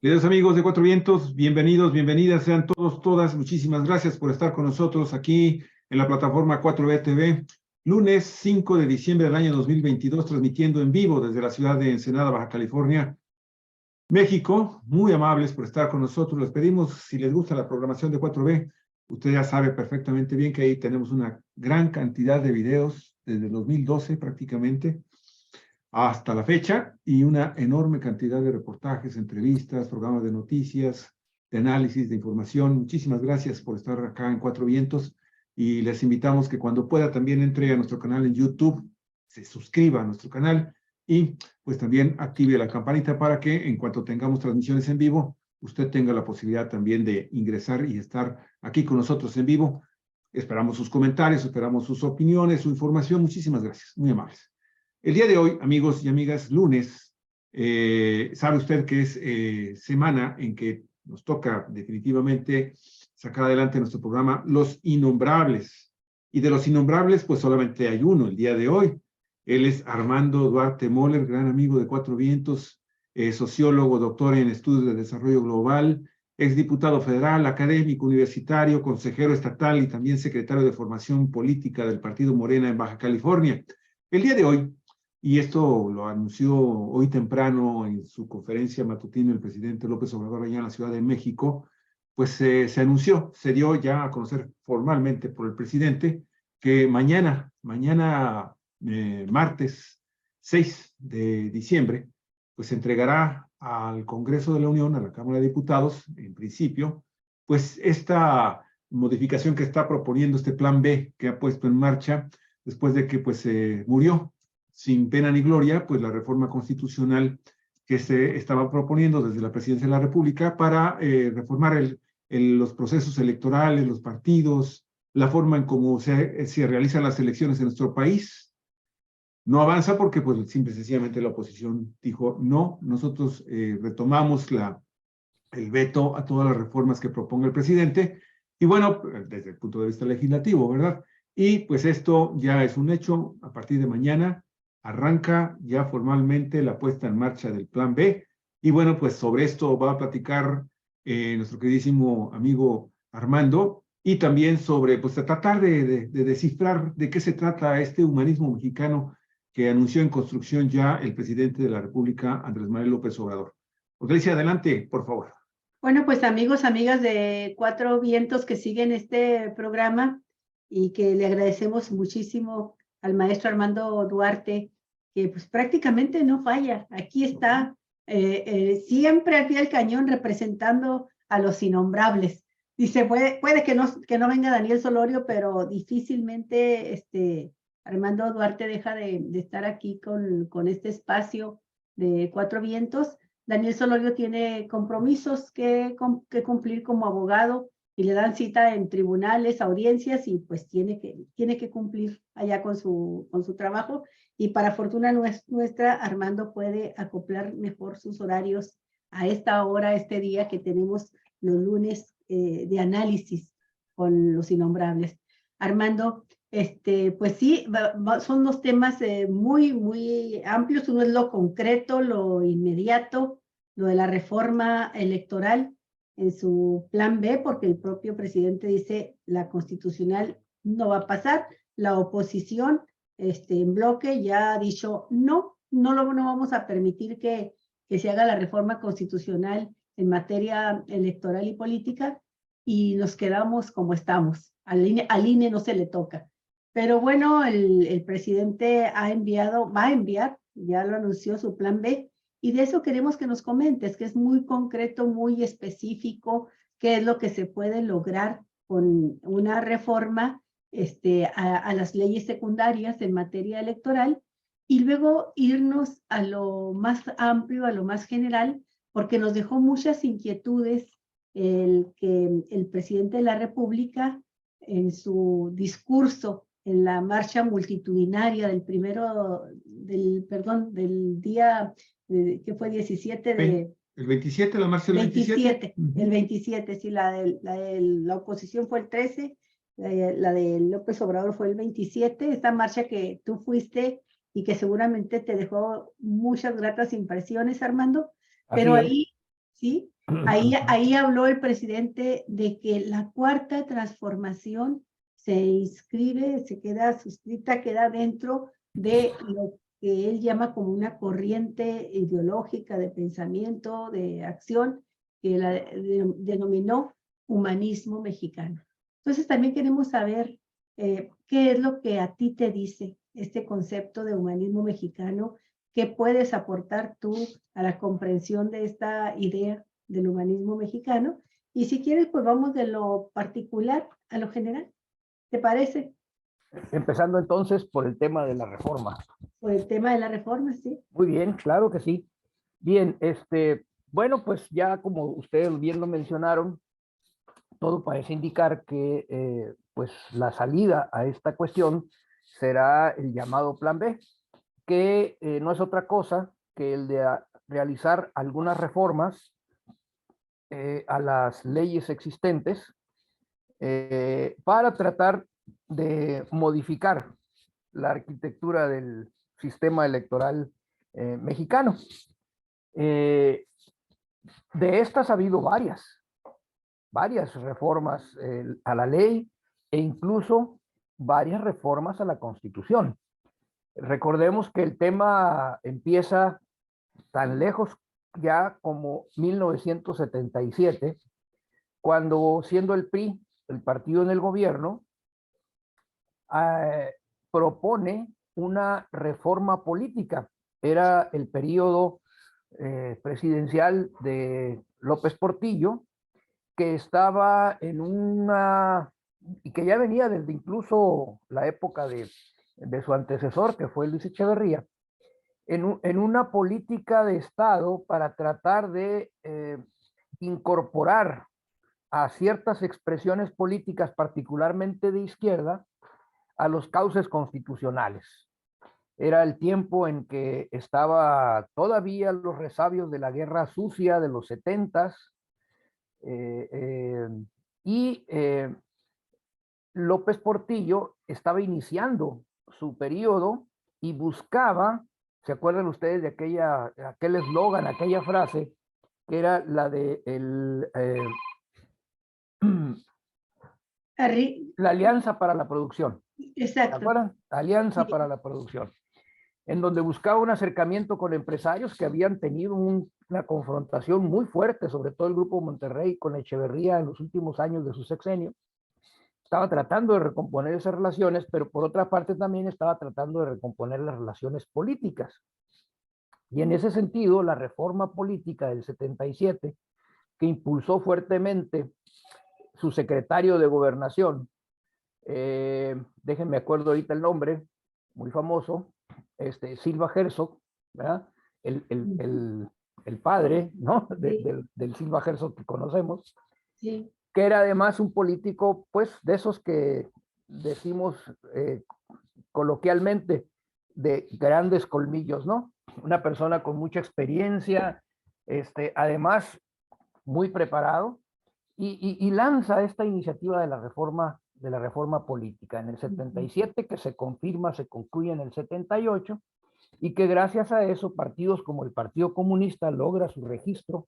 Queridos amigos de Cuatro Vientos, bienvenidos, bienvenidas, sean todos, todas. Muchísimas gracias por estar con nosotros aquí en la plataforma 4B TV. Lunes 5 de diciembre del año 2022, transmitiendo en vivo desde la ciudad de Ensenada, Baja California, México. Muy amables por estar con nosotros. Les pedimos, si les gusta la programación de 4B, usted ya sabe perfectamente bien que ahí tenemos una gran cantidad de videos desde 2012 prácticamente hasta la fecha, y una enorme cantidad de reportajes, entrevistas, programas de noticias, de análisis, de información. Muchísimas gracias por estar acá en Cuatro Vientos, y les invitamos que cuando pueda también entre a nuestro canal en YouTube, se suscriba a nuestro canal y pues también active la campanita para que en cuanto tengamos transmisiones en vivo, usted tenga la posibilidad también de ingresar y estar aquí con nosotros en vivo. Esperamos sus comentarios, esperamos sus opiniones, su información. Muchísimas gracias, muy amables. El día de hoy, amigos y amigas, lunes, sabe usted que es semana en que nos toca definitivamente sacar adelante nuestro programa Los Innombrables. Y de Los Innombrables, pues solamente hay uno el día de hoy. Él es Armando Duarte Moller, gran amigo de Cuatro Vientos, sociólogo, doctor en estudios de desarrollo global, exdiputado federal, académico universitario, consejero estatal y también secretario de formación política del Partido Morena en Baja California. El día de hoy, y esto lo anunció hoy temprano en su conferencia matutina el presidente López Obrador allá en la Ciudad de México, pues se anunció, se dio ya a conocer formalmente por el presidente que mañana martes 6 de diciembre, pues se entregará al Congreso de la Unión, a la Cámara de Diputados, en principio, pues esta modificación que está proponiendo este plan B que ha puesto en marcha después de que pues murió sin pena ni gloria, pues la reforma constitucional que se estaba proponiendo desde la Presidencia de la República para reformar los procesos electorales, los partidos, la forma en cómo se realizan las elecciones en nuestro país. No avanza porque pues simple y sencillamente la oposición dijo no, nosotros retomamos el veto a todas las reformas que proponga el presidente, y bueno, desde el punto de vista legislativo, ¿verdad? Y pues esto ya es un hecho. A partir de mañana arranca ya formalmente la puesta en marcha del plan B, y bueno, pues sobre esto va a platicar nuestro queridísimo amigo Armando, y también sobre, pues, a tratar de descifrar de qué se trata este humanismo mexicano que anunció en construcción ya el presidente de la República, Andrés Manuel López Obrador. Ordelcia, adelante, por favor. Bueno, pues amigos, amigas de Cuatro Vientos que siguen este programa y que le agradecemos muchísimo al maestro Armando Duarte, que pues prácticamente no falla. Aquí está siempre al pie del cañón representando a los innombrables. Dice, puede que no venga Daniel Solorio, pero difícilmente Armando Duarte deja de estar aquí con este espacio de Cuatro Vientos. Daniel Solorio tiene compromisos que cumplir como abogado y le dan cita en tribunales, audiencias, y pues tiene que cumplir allá con su trabajo. Y para fortuna nuestra, Armando puede acoplar mejor sus horarios a esta hora, este día que tenemos los lunes de análisis con los innombrables. Armando, pues sí, son dos temas muy, muy amplios. Uno es lo concreto, lo inmediato, lo de la reforma electoral en su plan B, porque el propio presidente dice la constitucional no va a pasar. La oposición en bloque ya ha dicho no vamos a permitir que se haga la reforma constitucional en materia electoral y política, y nos quedamos como estamos. Al INE no se le toca. Pero bueno, el presidente va a enviar, ya lo anunció, su plan B, y de eso queremos que nos comentes, que es muy concreto, muy específico, qué es lo que se puede lograr con una reforma a las leyes secundarias en materia electoral, y luego irnos a lo más amplio, a lo más general, porque nos dejó muchas inquietudes que el presidente de la República, en su discurso en la marcha multitudinaria del día, que fue 17 de... El 27, la marcha del 27. El 27, sí, la oposición fue el 13, la de López Obrador fue el 27, esta marcha que tú fuiste y que seguramente te dejó muchas gratas impresiones, Armando, pero ahí ¿sí? Ahí habló el presidente de que la cuarta transformación se inscribe, se queda suscrita, queda dentro de lo que él llama como una corriente ideológica de pensamiento, de acción, que la denominó humanismo mexicano. Entonces también queremos saber qué es lo que a ti te dice este concepto de humanismo mexicano, qué puedes aportar tú a la comprensión de esta idea del humanismo mexicano. Y si quieres, pues vamos de lo particular a lo general. ¿Te parece? Empezando entonces por el tema de la reforma. Por el tema de la reforma, sí. Muy bien, claro que sí. Bien, bueno, pues ya como ustedes bien lo mencionaron, todo parece indicar que pues la salida a esta cuestión será el llamado Plan B, que no es otra cosa que el de realizar algunas reformas a las leyes existentes para tratar de modificar la arquitectura del sistema electoral mexicano. De estas ha habido varias reformas a la ley e incluso varias reformas a la Constitución. Recordemos que el tema empieza tan lejos ya como 1977, cuando siendo el PRI el partido en el gobierno, propone una reforma política. Era el periodo presidencial de López Portillo, que estaba en una, y que ya venía desde incluso la época de su antecesor, que fue Luis Echeverría, en una política de Estado para tratar de incorporar a ciertas expresiones políticas, particularmente de izquierda, a los cauces constitucionales. Era el tiempo en que estaba todavía los resabios de la guerra sucia de los 70s, y López Portillo estaba iniciando su periodo y buscaba, ¿se acuerdan ustedes de aquel eslogan, aquella frase, que era la de la Alianza para la Producción? Exacto. ¿Se acuerdan? Alianza para la Producción, en donde buscaba un acercamiento con empresarios que habían tenido una confrontación muy fuerte, sobre todo el Grupo Monterrey con Echeverría en los últimos años de su sexenio. Estaba tratando de recomponer esas relaciones, pero por otra parte también estaba tratando de recomponer las relaciones políticas. Y en ese sentido, la reforma política del 77, que impulsó fuertemente su secretario de Gobernación, déjenme acuerdo ahorita el nombre, muy famoso, Silva Herzog, ¿verdad? El padre, ¿no? Del Silva Herzog que conocemos, sí, que era además un político, pues, de esos que decimos coloquialmente, de grandes colmillos, ¿no? Una persona con mucha experiencia, además muy preparado, y lanza esta iniciativa de la reforma política en el 77, que se confirma, se concluye en el 78, y que gracias a eso partidos como el Partido Comunista logra su registro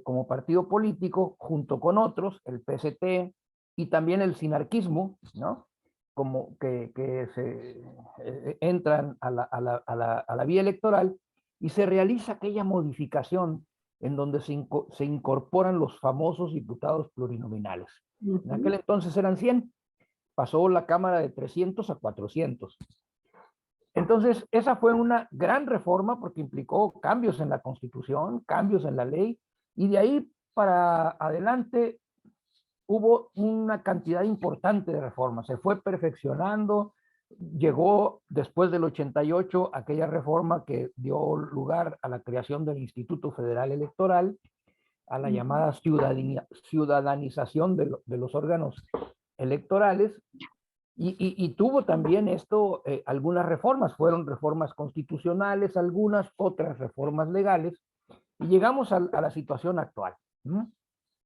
como partido político, junto con otros, el PST y también el sinarquismo, ¿no? Como que se entran a la vía electoral, y se realiza aquella modificación en donde se incorporan los famosos diputados plurinominales. En aquel entonces eran 100, pasó la Cámara de 300 a 400. Entonces, esa fue una gran reforma porque implicó cambios en la Constitución, cambios en la ley, y de ahí para adelante hubo una cantidad importante de reformas. Se fue perfeccionando, llegó después del 88 aquella reforma que dio lugar a la creación del Instituto Federal Electoral, a la llamada ciudadanización de los órganos electorales, y tuvo también esto algunas reformas, fueron reformas constitucionales, algunas, otras reformas legales, y llegamos a la situación actual.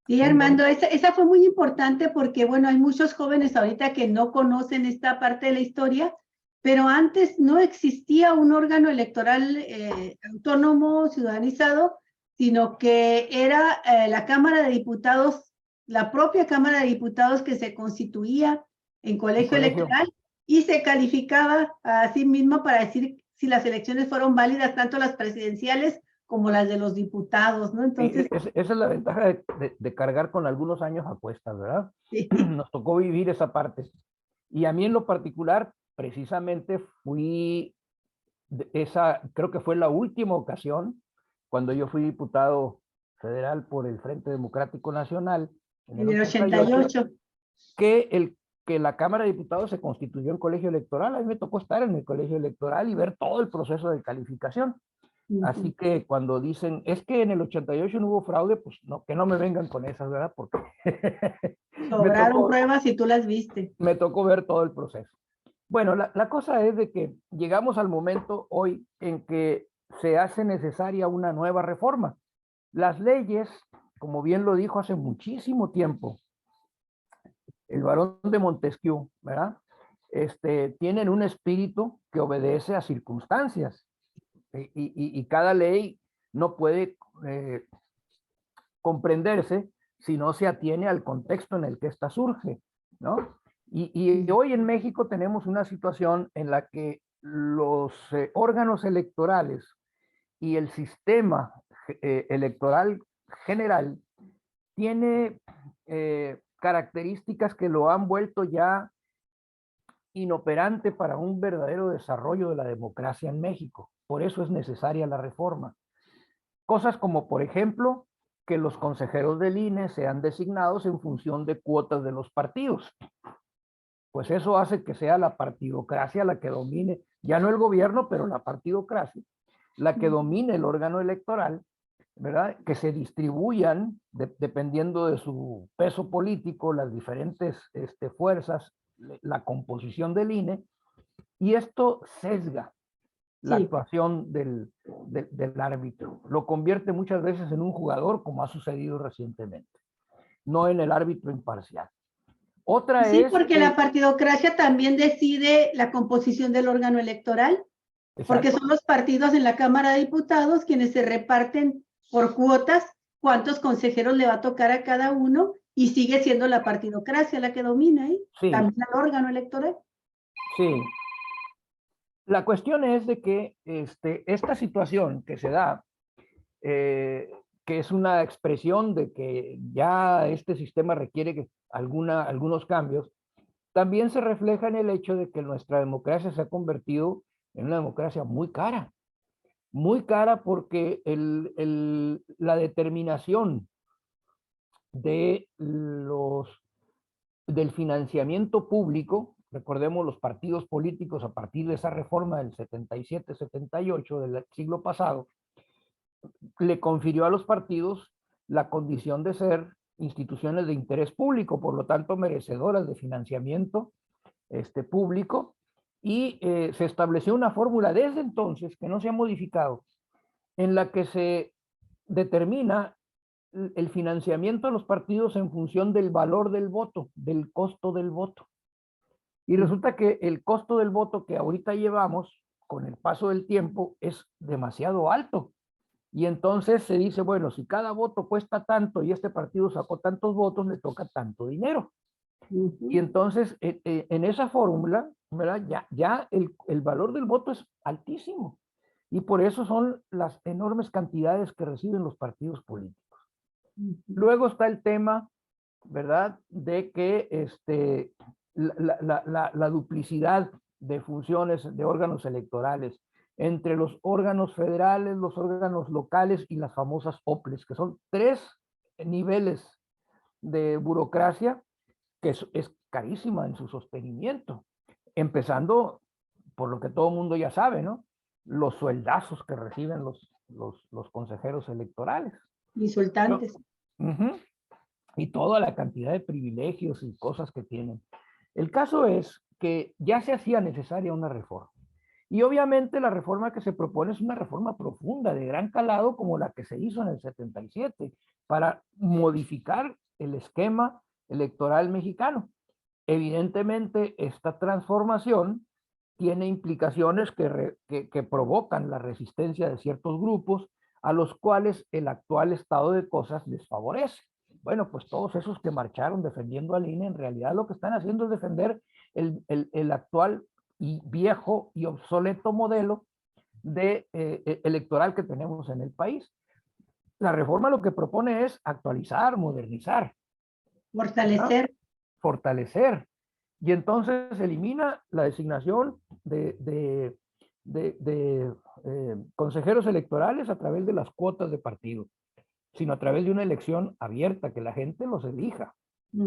Sí, Armando, esa fue muy importante porque, bueno, hay muchos jóvenes ahorita que no conocen esta parte de la historia, pero antes no existía un órgano electoral autónomo, ciudadanizado, sino que era la Cámara de Diputados, la propia Cámara de Diputados que se constituía en colegio electoral y se calificaba a sí misma para decir si las elecciones fueron válidas, tanto las presidenciales como las de los diputados, ¿no? Entonces, esa es la ventaja de cargar con algunos años a cuestas, ¿verdad? sí. Nos tocó vivir esa parte. Y a mí en lo particular, precisamente fui, creo que fue la última ocasión, cuando yo fui diputado federal por el Frente Democrático Nacional, En el 88. que la Cámara de Diputados se constituyó en colegio electoral. A mí me tocó estar en el colegio electoral y ver todo el proceso de calificación. Así que cuando dicen, es que en el 88 no hubo fraude, pues no, que no me vengan con esas, ¿verdad? Porque sobraron pruebas y tú las viste. Me tocó ver todo el proceso. Bueno, la cosa es de que llegamos al momento hoy en que se hace necesaria una nueva reforma. Las leyes, como bien lo dijo hace muchísimo tiempo el barón de Montesquieu, ¿verdad? Tienen un espíritu que obedece a circunstancias y cada ley no puede comprenderse si no se atiene al contexto en el que ésta surge, ¿no? Y hoy en México tenemos una situación en la que los órganos electorales y el sistema electoral general tiene características que lo han vuelto ya inoperante para un verdadero desarrollo de la democracia en México. Por eso es necesaria la reforma. Cosas como, por ejemplo, que los consejeros del INE sean designados en función de cuotas de los partidos. Pues eso hace que sea la partidocracia la que domine, ya no el gobierno, pero la partidocracia, la que domine el órgano electoral, ¿verdad? Que se distribuyan, dependiendo de su peso político, las diferentes fuerzas, la composición del INE, y esto sesga la actuación del árbitro. Lo convierte muchas veces en un jugador, como ha sucedido recientemente, no en el árbitro imparcial. Otra sí, es porque la partidocracia también decide la composición del órgano electoral, porque son los partidos en la Cámara de Diputados quienes se reparten por cuotas cuántos consejeros le va a tocar a cada uno y sigue siendo la partidocracia la que domina, ¿eh? Sí. También el órgano electoral. Sí. La cuestión es de que esta situación que se da, que es una expresión de que ya este sistema requiere algunos cambios, también se refleja en el hecho de que nuestra democracia se ha convertido en una democracia muy cara porque la determinación del financiamiento público, recordemos los partidos políticos a partir de esa reforma del 77-78 del siglo pasado, le confirió a los partidos la condición de ser instituciones de interés público, por lo tanto merecedoras de financiamiento público, y se estableció una fórmula desde entonces que no se ha modificado, en la que se determina el financiamiento a los partidos en función del valor del voto, del costo del voto. Y resulta que el costo del voto que ahorita llevamos, con el paso del tiempo, es demasiado alto. Y entonces se dice, bueno, si cada voto cuesta tanto y este partido sacó tantos votos, le toca tanto dinero. Y entonces, en esa fórmula, ¿verdad? Ya el valor del voto es altísimo. Y por eso son las enormes cantidades que reciben los partidos políticos. Luego está el tema, ¿verdad?, de que la duplicidad de funciones de órganos electorales entre los órganos federales, los órganos locales y las famosas OPLES, que son 3 niveles de burocracia que es carísima en su sostenimiento, empezando por lo que todo el mundo ya sabe, ¿no? Los sueldazos que reciben los consejeros electorales. Insultantes. Y toda la cantidad de privilegios y cosas que tienen. El caso es que ya se hacía necesaria una reforma. Y obviamente la reforma que se propone es una reforma profunda, de gran calado, como la que se hizo en el 77, para modificar el esquema electoral mexicano. Evidentemente, esta transformación tiene implicaciones que provocan la resistencia de ciertos grupos, a los cuales el actual estado de cosas les favorece. Bueno, pues todos esos que marcharon defendiendo al INE, en realidad lo que están haciendo es defender el actual y viejo y obsoleto modelo electoral que tenemos en el país. La reforma lo que propone es actualizar, modernizar, Fortalecer. fortalecer, y entonces elimina la designación de consejeros electorales a través de las cuotas de partido, sino a través de una elección abierta, que la gente los elija,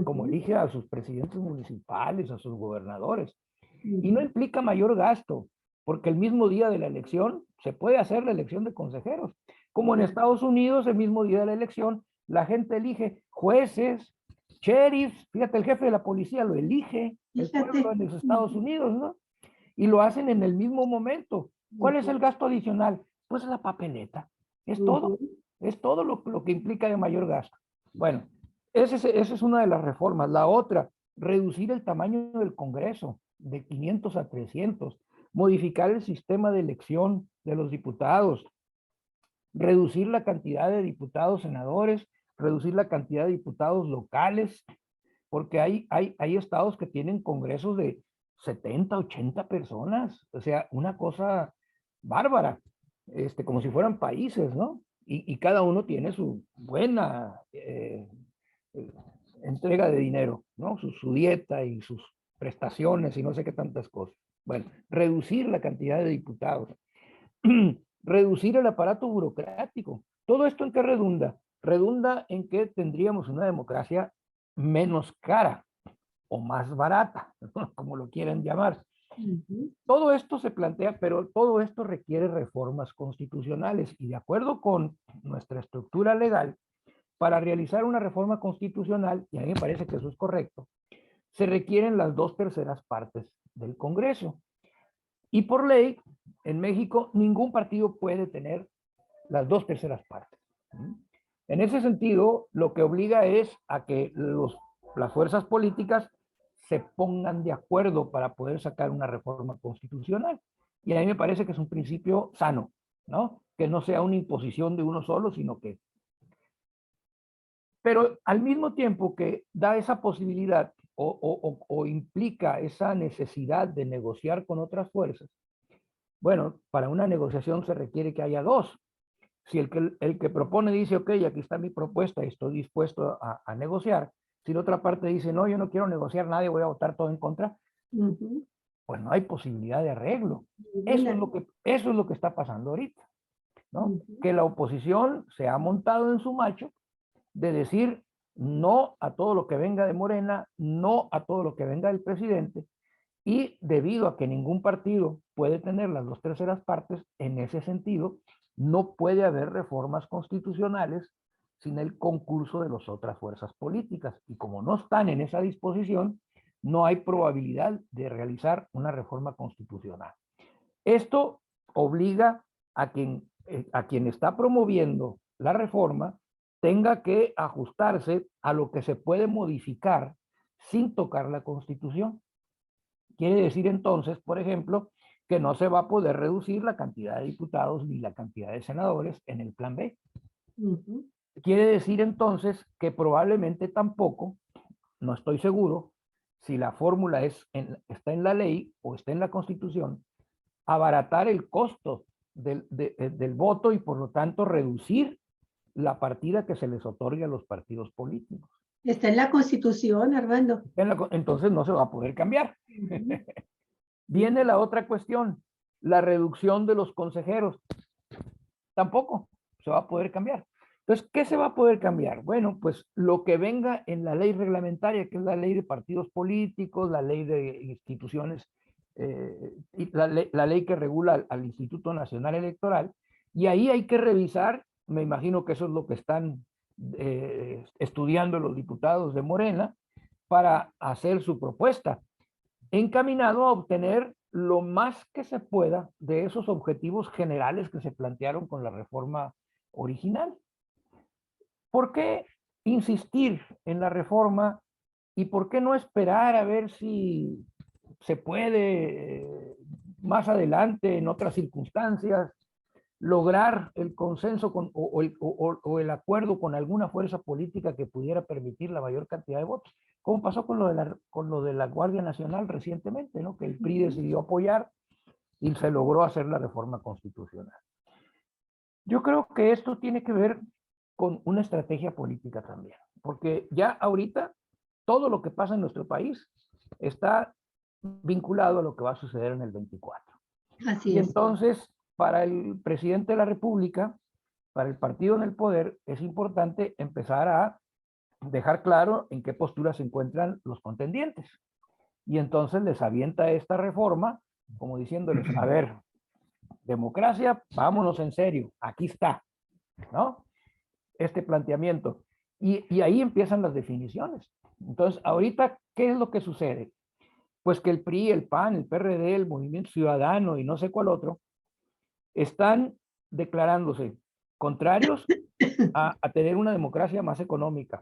como elige a sus presidentes municipales, a sus gobernadores. Y no implica mayor gasto, porque el mismo día de la elección se puede hacer la elección de consejeros. Como en Estados Unidos, el mismo día de la elección, la gente elige jueces, sheriffs, fíjate, el jefe de la policía lo elige el pueblo en los Estados Unidos, ¿no? Y lo hacen en el mismo momento. ¿Cuál es el gasto adicional? Pues la papeleta. Es todo lo que implica de mayor gasto. Bueno, esa es una de las reformas. La otra, reducir el tamaño del Congreso de 500 a 300, modificar el sistema de elección de los diputados, reducir la cantidad de diputados senadores, reducir la cantidad de diputados locales, porque hay estados que tienen congresos de 70, 80 personas, o sea, una cosa bárbara, como si fueran países, ¿no? Y cada uno tiene su buena entrega de dinero, ¿no? Su dieta y sus prestaciones y no sé qué tantas cosas. Bueno, reducir la cantidad de diputados, reducir el aparato burocrático. ¿Todo esto en qué redunda? Redunda en que tendríamos una democracia menos cara o más barata, como lo quieran llamar. Todo esto se plantea, pero todo esto requiere reformas constitucionales y de acuerdo con nuestra estructura legal, para realizar una reforma constitucional, y a mí me parece que eso es correcto, se requieren las 2/3 partes del Congreso. Y por ley, en México, ningún partido puede tener las 2/3 partes. En ese sentido, lo que obliga es a que las fuerzas políticas se pongan de acuerdo para poder sacar una reforma constitucional. Y a mí me parece que es un principio sano, ¿no? Que no sea una imposición de uno solo, sino que... Pero al mismo tiempo que da esa posibilidad o implica esa necesidad de negociar con otras fuerzas, bueno, para una negociación se requiere que haya dos. Si el que propone dice, ok, aquí está mi propuesta y estoy dispuesto a negociar, si la otra parte dice, no, yo no quiero negociar nada y voy a votar todo en contra, pues no hay posibilidad de arreglo. Eso es lo que está pasando ahorita, ¿no? Que la oposición se ha montado en su macho de decir no a todo lo que venga de Morena, no a todo lo que venga del presidente, y debido a que ningún partido puede tener las 2/3 partes, en ese sentido, no puede haber reformas constitucionales sin el concurso de las otras fuerzas políticas. Y como no están en esa disposición, no hay probabilidad de realizar una reforma constitucional. Esto obliga a quien está promoviendo la reforma tenga que ajustarse a lo que se puede modificar sin tocar la Constitución. Quiere decir entonces, por ejemplo, que no se va a poder reducir la cantidad de diputados ni la cantidad de senadores en el plan B. Quiere decir entonces que probablemente tampoco, no estoy seguro, si la fórmula está en la ley o está en la Constitución, abaratar el costo del voto y por lo tanto reducir la partida que se les otorga a los partidos políticos. Está en la Constitución, Armando. Entonces no se va a poder cambiar. Viene la otra cuestión, la reducción de los consejeros. Tampoco se va a poder cambiar. Entonces, ¿qué se va a poder cambiar? Bueno, pues lo que venga en la ley reglamentaria, que es la ley de partidos políticos, la ley de instituciones, y la ley que regula al Instituto Nacional Electoral, y ahí hay que revisar, me imagino que eso es lo que están estudiando los diputados de Morena, para hacer su propuesta, encaminado a obtener lo más que se pueda de esos objetivos generales que se plantearon con la reforma original. ¿Por qué insistir en la reforma y por qué no esperar a ver si se puede más adelante en otras circunstancias? lograr el consenso o el acuerdo con alguna fuerza política que pudiera permitir la mayor cantidad de votos, como pasó con lo de la Guardia Nacional recientemente, ¿no? Que el PRI decidió apoyar y se logró hacer la reforma constitucional. Yo creo que esto tiene que ver con una estrategia política también, porque ya ahorita todo lo que pasa en nuestro país está vinculado a lo que va a suceder en el 24. Así Y es. entonces, para el presidente de la República, para el partido en el poder, es importante empezar a dejar claro en qué postura se encuentran los contendientes. Y entonces les avienta esta reforma como diciéndoles, a ver, democracia, vámonos en serio, aquí está, ¿no? Este planteamiento. Y ahí empiezan las definiciones. Entonces, ahorita, ¿qué es lo que sucede? Pues que el PRI, el PAN, el PRD, el Movimiento Ciudadano y no sé cuál otro, están declarándose contrarios a tener una democracia más económica,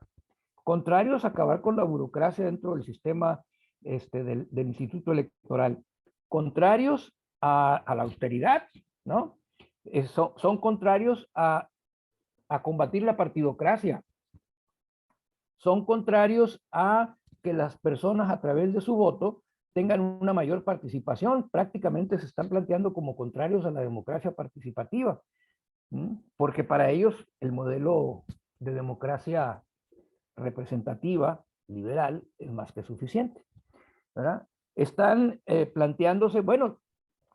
contrarios a acabar con la burocracia dentro del sistema del Instituto Electoral, contrarios a la austeridad, ¿no? Son contrarios a combatir la partidocracia, son contrarios a que las personas a través de su voto tengan una mayor participación, prácticamente se están planteando como contrarios a la democracia participativa, porque para ellos el modelo de democracia representativa, liberal, es más que suficiente, ¿verdad? Están planteándose, bueno,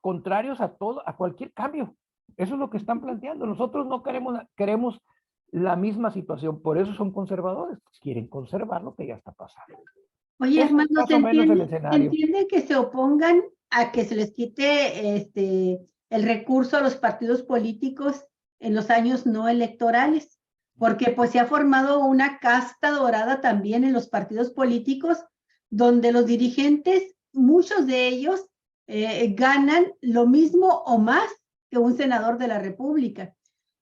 contrarios a todo, a cualquier cambio. Eso es lo que están planteando. Nosotros no queremos la misma situación, por eso son conservadores, quieren conservar lo que ya está pasando. Oye, Ese es Armando, más o menos el escenario. entiende que se opongan a que se les quite el recurso a los partidos políticos en los años no electorales? Porque pues se ha formado una casta dorada también en los partidos políticos, donde los dirigentes, muchos de ellos, ganan lo mismo o más que un senador de la República.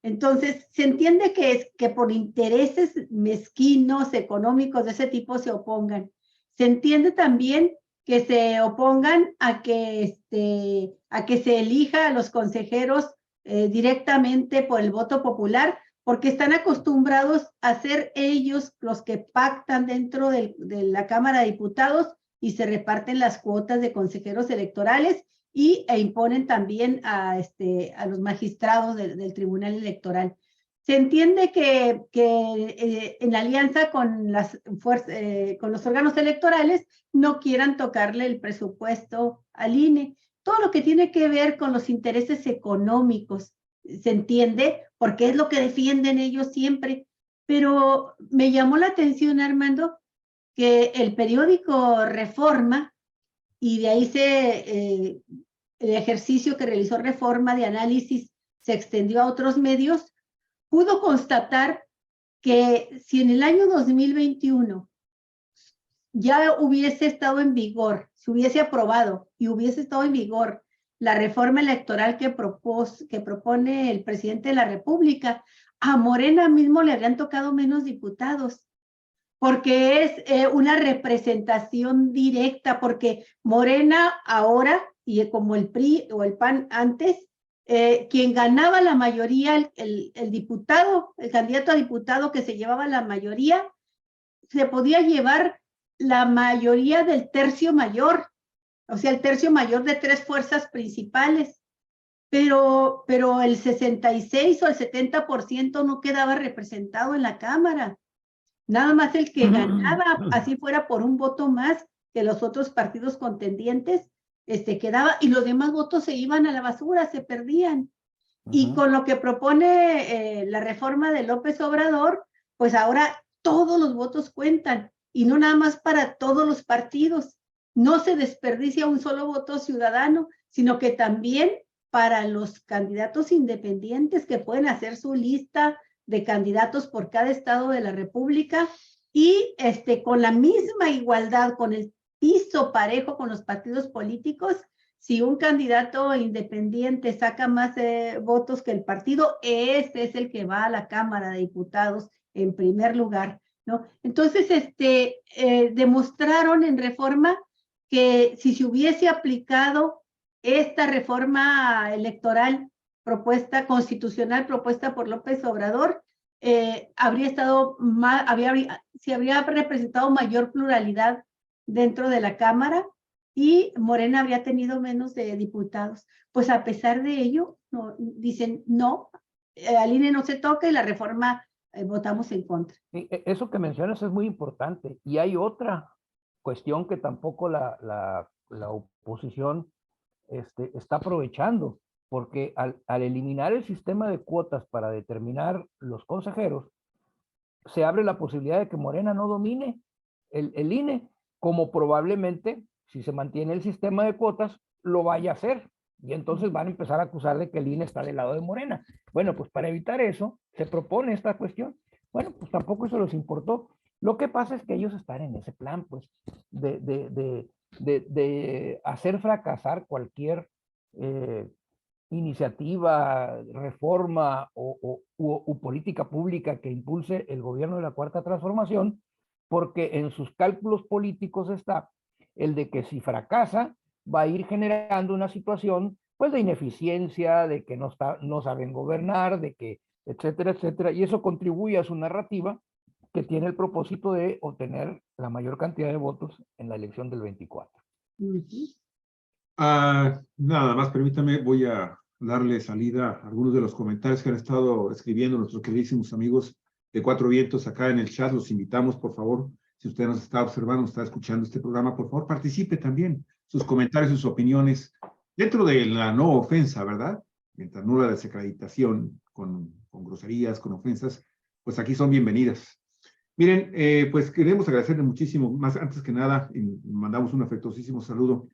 Entonces, se entiende que por intereses mezquinos, económicos de ese tipo se opongan. Se entiende también que se opongan a que se elija a los consejeros directamente por el voto popular, porque están acostumbrados a ser ellos los que pactan dentro de la Cámara de Diputados y se reparten las cuotas de consejeros electorales e imponen también a los magistrados del Tribunal Electoral. Se entiende que en alianza con los órganos electorales no quieran tocarle el presupuesto al INE. Todo lo que tiene que ver con los intereses económicos, se entiende, porque es lo que defienden ellos siempre. Pero me llamó la atención, Armando, que el periódico Reforma, y de ahí el ejercicio que realizó Reforma de análisis se extendió a otros medios, pudo constatar que si en el año 2021 ya hubiese estado en vigor, se hubiese aprobado y hubiese estado en vigor la reforma electoral que propone el presidente de la República, a Morena mismo le habrían tocado menos diputados, porque es una representación directa, porque Morena ahora, y como el PRI o el PAN antes, quien ganaba la mayoría, el diputado, el candidato a diputado que se llevaba la mayoría, se podía llevar la mayoría del tercio mayor, o sea, el tercio mayor de 3 fuerzas principales, pero el 66 o el 70% no quedaba representado en la Cámara. Nada más el que ganaba, así fuera por un voto más que los otros partidos contendientes, quedaba, y los demás votos se iban a la basura, se perdían. Y con lo que propone la reforma de López Obrador, pues ahora todos los votos cuentan, y no nada más para todos los partidos. No se desperdicia un solo voto ciudadano, sino que también para los candidatos independientes que pueden hacer su lista de candidatos por cada estado de la República y con la misma igualdad, con el piso parejo con los partidos políticos. Si un candidato independiente saca más votos que el partido, ese es el que va a la Cámara de Diputados en primer lugar, ¿no? Entonces, demostraron en Reforma que si se hubiese aplicado esta reforma electoral propuesta constitucional propuesta por López Obrador, habría estado se habría representado mayor pluralidad dentro de la Cámara y Morena habría tenido menos de diputados. Pues a pesar de ello, no, dicen no, al INE no se toca y la reforma votamos en contra. Sí, eso que mencionas es muy importante. Y hay otra cuestión que tampoco la oposición está aprovechando, porque al eliminar el sistema de cuotas para determinar los consejeros, se abre la posibilidad de que Morena no domine el INE, como probablemente, si se mantiene el sistema de cuotas, lo vaya a hacer. Y entonces van a empezar a acusar de que el INE está del lado de Morena. Bueno, pues para evitar eso, se propone esta cuestión. Bueno, pues tampoco eso les importó. Lo que pasa es que ellos están en ese plan, pues, de hacer fracasar cualquier iniciativa, reforma o política pública que impulse el gobierno de la Cuarta Transformación, porque en sus cálculos políticos está el de que si fracasa, va a ir generando una situación pues de ineficiencia, de que no saben gobernar, de que etcétera, etcétera, y eso contribuye a su narrativa que tiene el propósito de obtener la mayor cantidad de votos en la elección del 24. Nada más, permítame, voy a darle salida a algunos de los comentarios que han estado escribiendo nuestros queridísimos amigos de Cuatro Vientos acá en el chat. Los invitamos, por favor, si usted nos está observando, nos está escuchando este programa, por favor, participe también. Sus comentarios, sus opiniones, dentro de la no ofensa, ¿verdad? Mientras no la desacreditación, con groserías, con ofensas, pues aquí son bienvenidas. Miren, pues queremos agradecerle muchísimo, más antes que nada, y mandamos un afectuosísimo saludo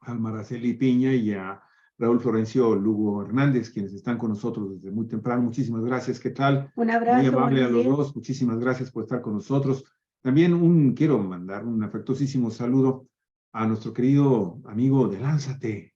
a Maraceli Piña y a Raúl Florencio Lugo Hernández, quienes están con nosotros desde muy temprano. Muchísimas gracias. ¿Qué tal? Un abrazo. Muy amable a los dos. Muchísimas gracias por estar con nosotros. También quiero mandar un afectuosísimo saludo a nuestro querido amigo de Lánzate,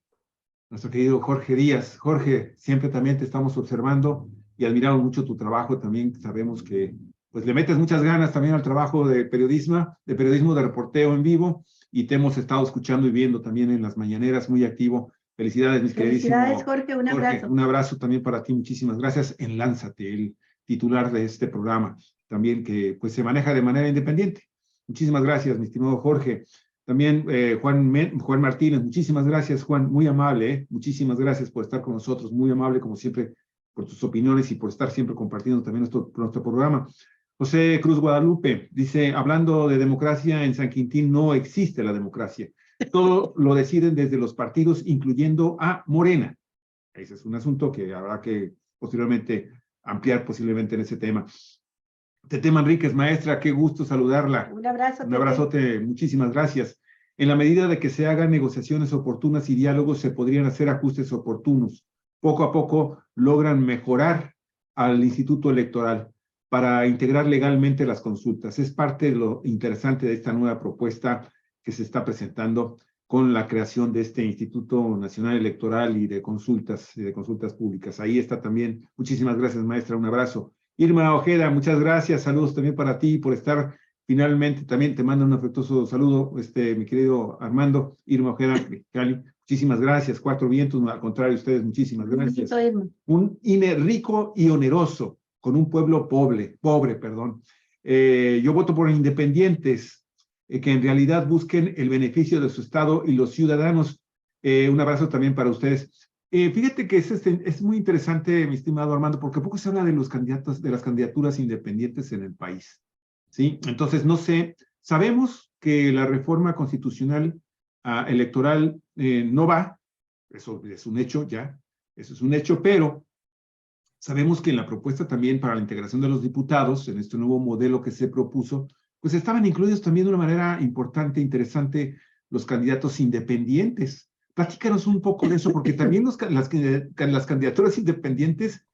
nuestro querido Jorge Díaz. Jorge, siempre también te estamos observando y admiramos mucho tu trabajo. También sabemos que pues le metes muchas ganas también al trabajo de periodismo, de reporteo en vivo, y te hemos estado escuchando y viendo también en las mañaneras, muy activo. Felicidades, mis queridísimos. Felicidades, Jorge, un abrazo. Un abrazo también para ti, muchísimas gracias. En Lánzate, el titular de este programa, también que pues se maneja de manera independiente. Muchísimas gracias, mi estimado Jorge. También Juan Martínez, muchísimas gracias, Juan, muy amable, muchísimas gracias por estar con nosotros, muy amable como siempre por tus opiniones y por estar siempre compartiendo también nuestro programa. José Cruz Guadalupe dice, hablando de democracia, en San Quintín no existe la democracia. Todo lo deciden desde los partidos, incluyendo a Morena. Ese es un asunto que habrá que posteriormente ampliar posiblemente en ese tema. Tete Manríquez, maestra, qué gusto saludarla. Un abrazo. Un abrazote, muchísimas gracias. En la medida de que se hagan negociaciones oportunas y diálogos, se podrían hacer ajustes oportunos. Poco a poco logran mejorar al Instituto Electoral para integrar legalmente las consultas. Es parte de lo interesante de esta nueva propuesta que se está presentando con la creación de este Instituto Nacional Electoral y de consultas públicas. Ahí está también. Muchísimas gracias, maestra. Un abrazo. Irma Ojeda, muchas gracias. Saludos también para ti por estar finalmente. También te mando un afectuoso saludo, mi querido Armando. Irma Ojeda, Mexicali. Muchísimas gracias. Cuatro Vientos, al contrario, ustedes, muchísimas gracias. Un INE rico y oneroso, con un pueblo pobre. Yo voto por independientes que en realidad busquen el beneficio de su Estado y los ciudadanos. Un abrazo también para ustedes. Fíjate que es muy interesante, mi estimado Armando, porque poco se habla de los candidatos, de las candidaturas independientes en el país, ¿sí? Entonces, no sé, sabemos que la reforma constitucional electoral no va, eso es un hecho ya, eso es un hecho, pero sabemos que en la propuesta también para la integración de los diputados, en este nuevo modelo que se propuso, pues estaban incluidos también de una manera importante, interesante, los candidatos independientes. Platícanos un poco de eso, porque también las candidaturas independientes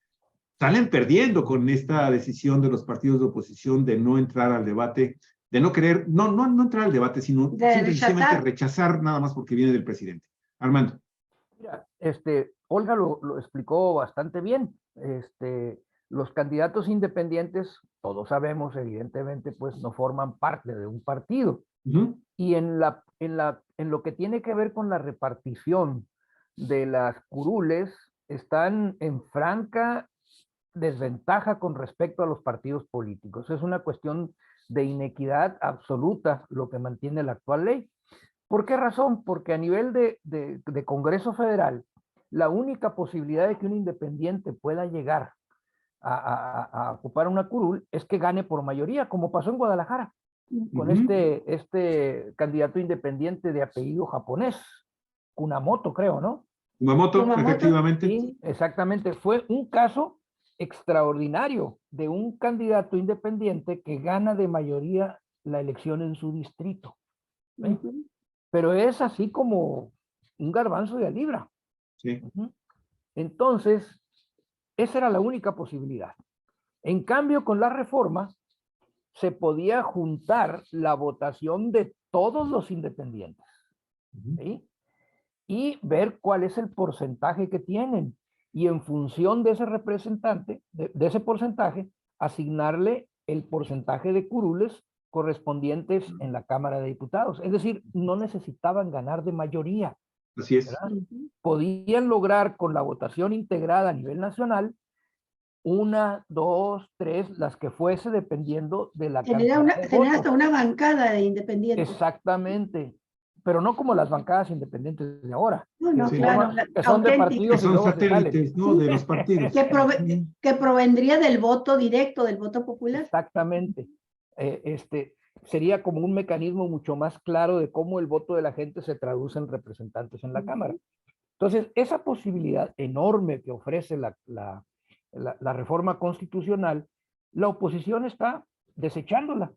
salen perdiendo con esta decisión de los partidos de oposición de no entrar al debate, de no querer, no entrar al debate, sino simplemente rechazar nada más porque viene del presidente. Armando. Mira, Olga lo explicó bastante bien. Los candidatos independientes, todos sabemos, evidentemente, pues no forman parte de un partido. Uh-huh. Y en lo que tiene que ver con la repartición de las curules, están en franca desventaja con respecto a los partidos políticos. Es una cuestión de inequidad absoluta lo que mantiene la actual ley. ¿Por qué razón? Porque a nivel de Congreso Federal, la única posibilidad de que un independiente pueda llegar a ocupar una curul es que gane por mayoría, como pasó en Guadalajara, con este candidato independiente de apellido japonés, Kunamoto, creo, ¿no? Kumamoto, Kumamoto. efectivamente. Sí, exactamente. Fue un caso extraordinario de un candidato independiente que gana de mayoría la elección en su distrito. ¿Sí? Pero es así como un garbanzo de a libra. Sí. Entonces, esa era la única posibilidad. En cambio, con la reforma, se podía juntar la votación de todos los independientes, ¿sí? Y ver cuál es el porcentaje que tienen. Y en función de ese representante, de ese porcentaje, asignarle el porcentaje de curules correspondientes en la Cámara de Diputados. Es decir, no necesitaban ganar de mayoría. Así es. ¿Verdad? Podían lograr con la votación integrada a nivel nacional, 1, 2, 3, las que fuese, dependiendo de la cantidad de Tener hasta votos. una bancada de independientes. Exactamente. Pero no como las bancadas independientes de ahora. No, Sí. claro, Que son de Que partidos y son luego se salen. satélites, ¿no? Sí. De los partidos. Que provendría del voto directo, del voto popular. Exactamente. Sería como un mecanismo mucho más claro de cómo el voto de la gente se traduce en representantes en la Cámara. Entonces, esa posibilidad enorme que ofrece la reforma constitucional, la oposición está desechándola.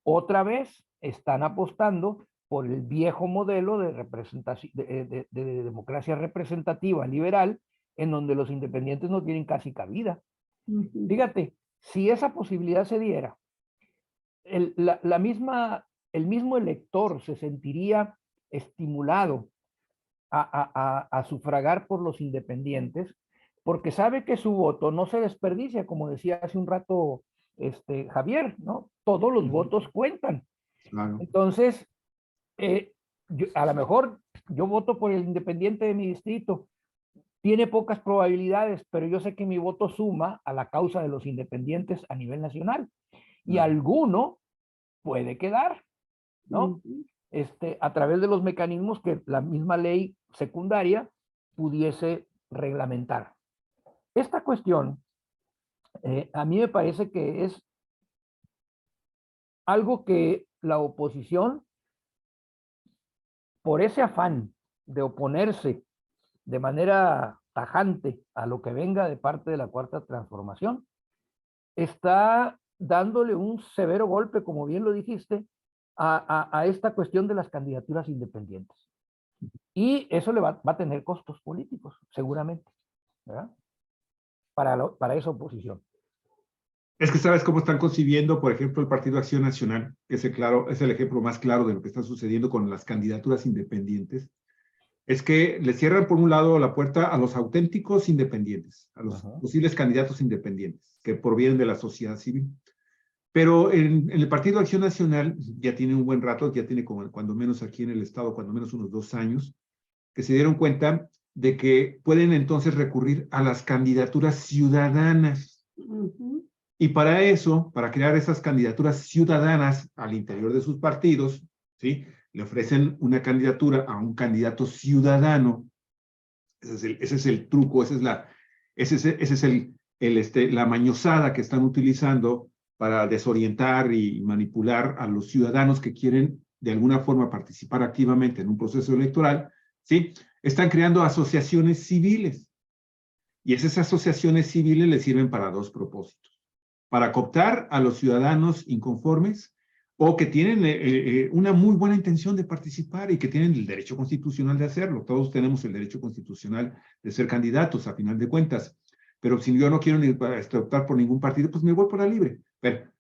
Otra vez están apostando por el viejo modelo de democracia representativa liberal, en donde los independientes no tienen casi cabida. Fíjate, si esa posibilidad se diera, el mismo elector se sentiría estimulado a sufragar por los independientes, porque sabe que su voto no se desperdicia, como decía hace un rato Javier, ¿no? Todos los votos cuentan. Claro. Entonces, a lo mejor yo voto por el independiente de mi distrito, tiene pocas probabilidades, pero yo sé que mi voto suma a la causa de los independientes a nivel nacional, y alguno puede quedar, ¿no? A través de los mecanismos que la misma ley secundaria pudiese reglamentar. Esta cuestión, a mí me parece que es algo que la oposición, por ese afán de oponerse de manera tajante a lo que venga de parte de la Cuarta Transformación, está dándole un severo golpe, como bien lo dijiste, a esta cuestión de las candidaturas independientes. Y eso le va a tener costos políticos, seguramente, ¿verdad? Para esa oposición. Es que sabes cómo están concibiendo, por ejemplo, el Partido Acción Nacional, que es el ejemplo más claro de lo que está sucediendo con las candidaturas independientes. Es que le cierran por un lado la puerta a los auténticos independientes, a los posibles candidatos independientes que provienen de la sociedad civil. Pero en el Partido Acción Nacional ya tiene un buen rato, ya tiene como, cuando menos aquí en el estado, cuando menos unos 2 años, que se dieron cuenta de que pueden entonces recurrir a las candidaturas ciudadanas. Y para eso, para crear esas candidaturas ciudadanas al interior de sus partidos, ¿sí?, le ofrecen una candidatura a un candidato ciudadano. Ese es el truco, esa es la mañosada que están utilizando para desorientar y manipular a los ciudadanos que quieren de alguna forma participar activamente en un proceso electoral, ¿sí? Están creando asociaciones civiles. Y esas asociaciones civiles les sirven para 2 propósitos. Para cooptar a los ciudadanos inconformes o que tienen una muy buena intención de participar y que tienen el derecho constitucional de hacerlo. Todos tenemos el derecho constitucional de ser candidatos, a final de cuentas. Pero si yo no quiero optar por ningún partido, pues me voy por la libre. Pero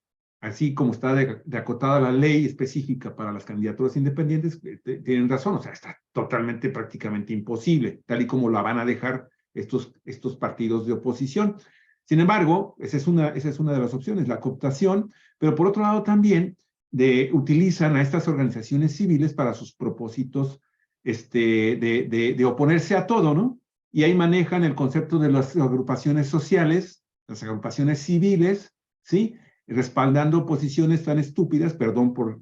así como está de acotada la ley específica para las candidaturas independientes, tienen razón, o sea, está totalmente, prácticamente imposible, tal y como la van a dejar estos partidos de oposición. Sin embargo, esa es una de las opciones, la cooptación, pero por otro lado también utilizan a estas organizaciones civiles para sus propósitos de oponerse a todo, ¿no? y ahí manejan el concepto de las agrupaciones sociales, las agrupaciones civiles, ¿sí? Respaldando posiciones tan estúpidas, perdón por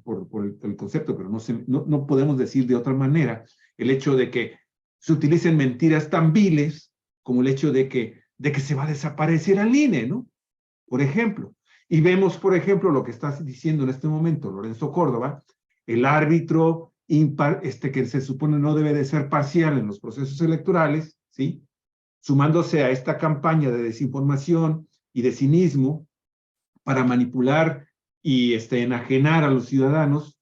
el concepto, pero no podemos decir de otra manera, el hecho de que se utilicen mentiras tan viles como el hecho de que se va a desaparecer al INE, ¿no? Por ejemplo. Y vemos, por ejemplo, lo que está diciendo en este momento Lorenzo Córdoba, el árbitro impar, que se supone no debe de ser parcial en los procesos electorales, ¿sí? Sumándose a esta campaña de desinformación y de cinismo para manipular y enajenar a los ciudadanos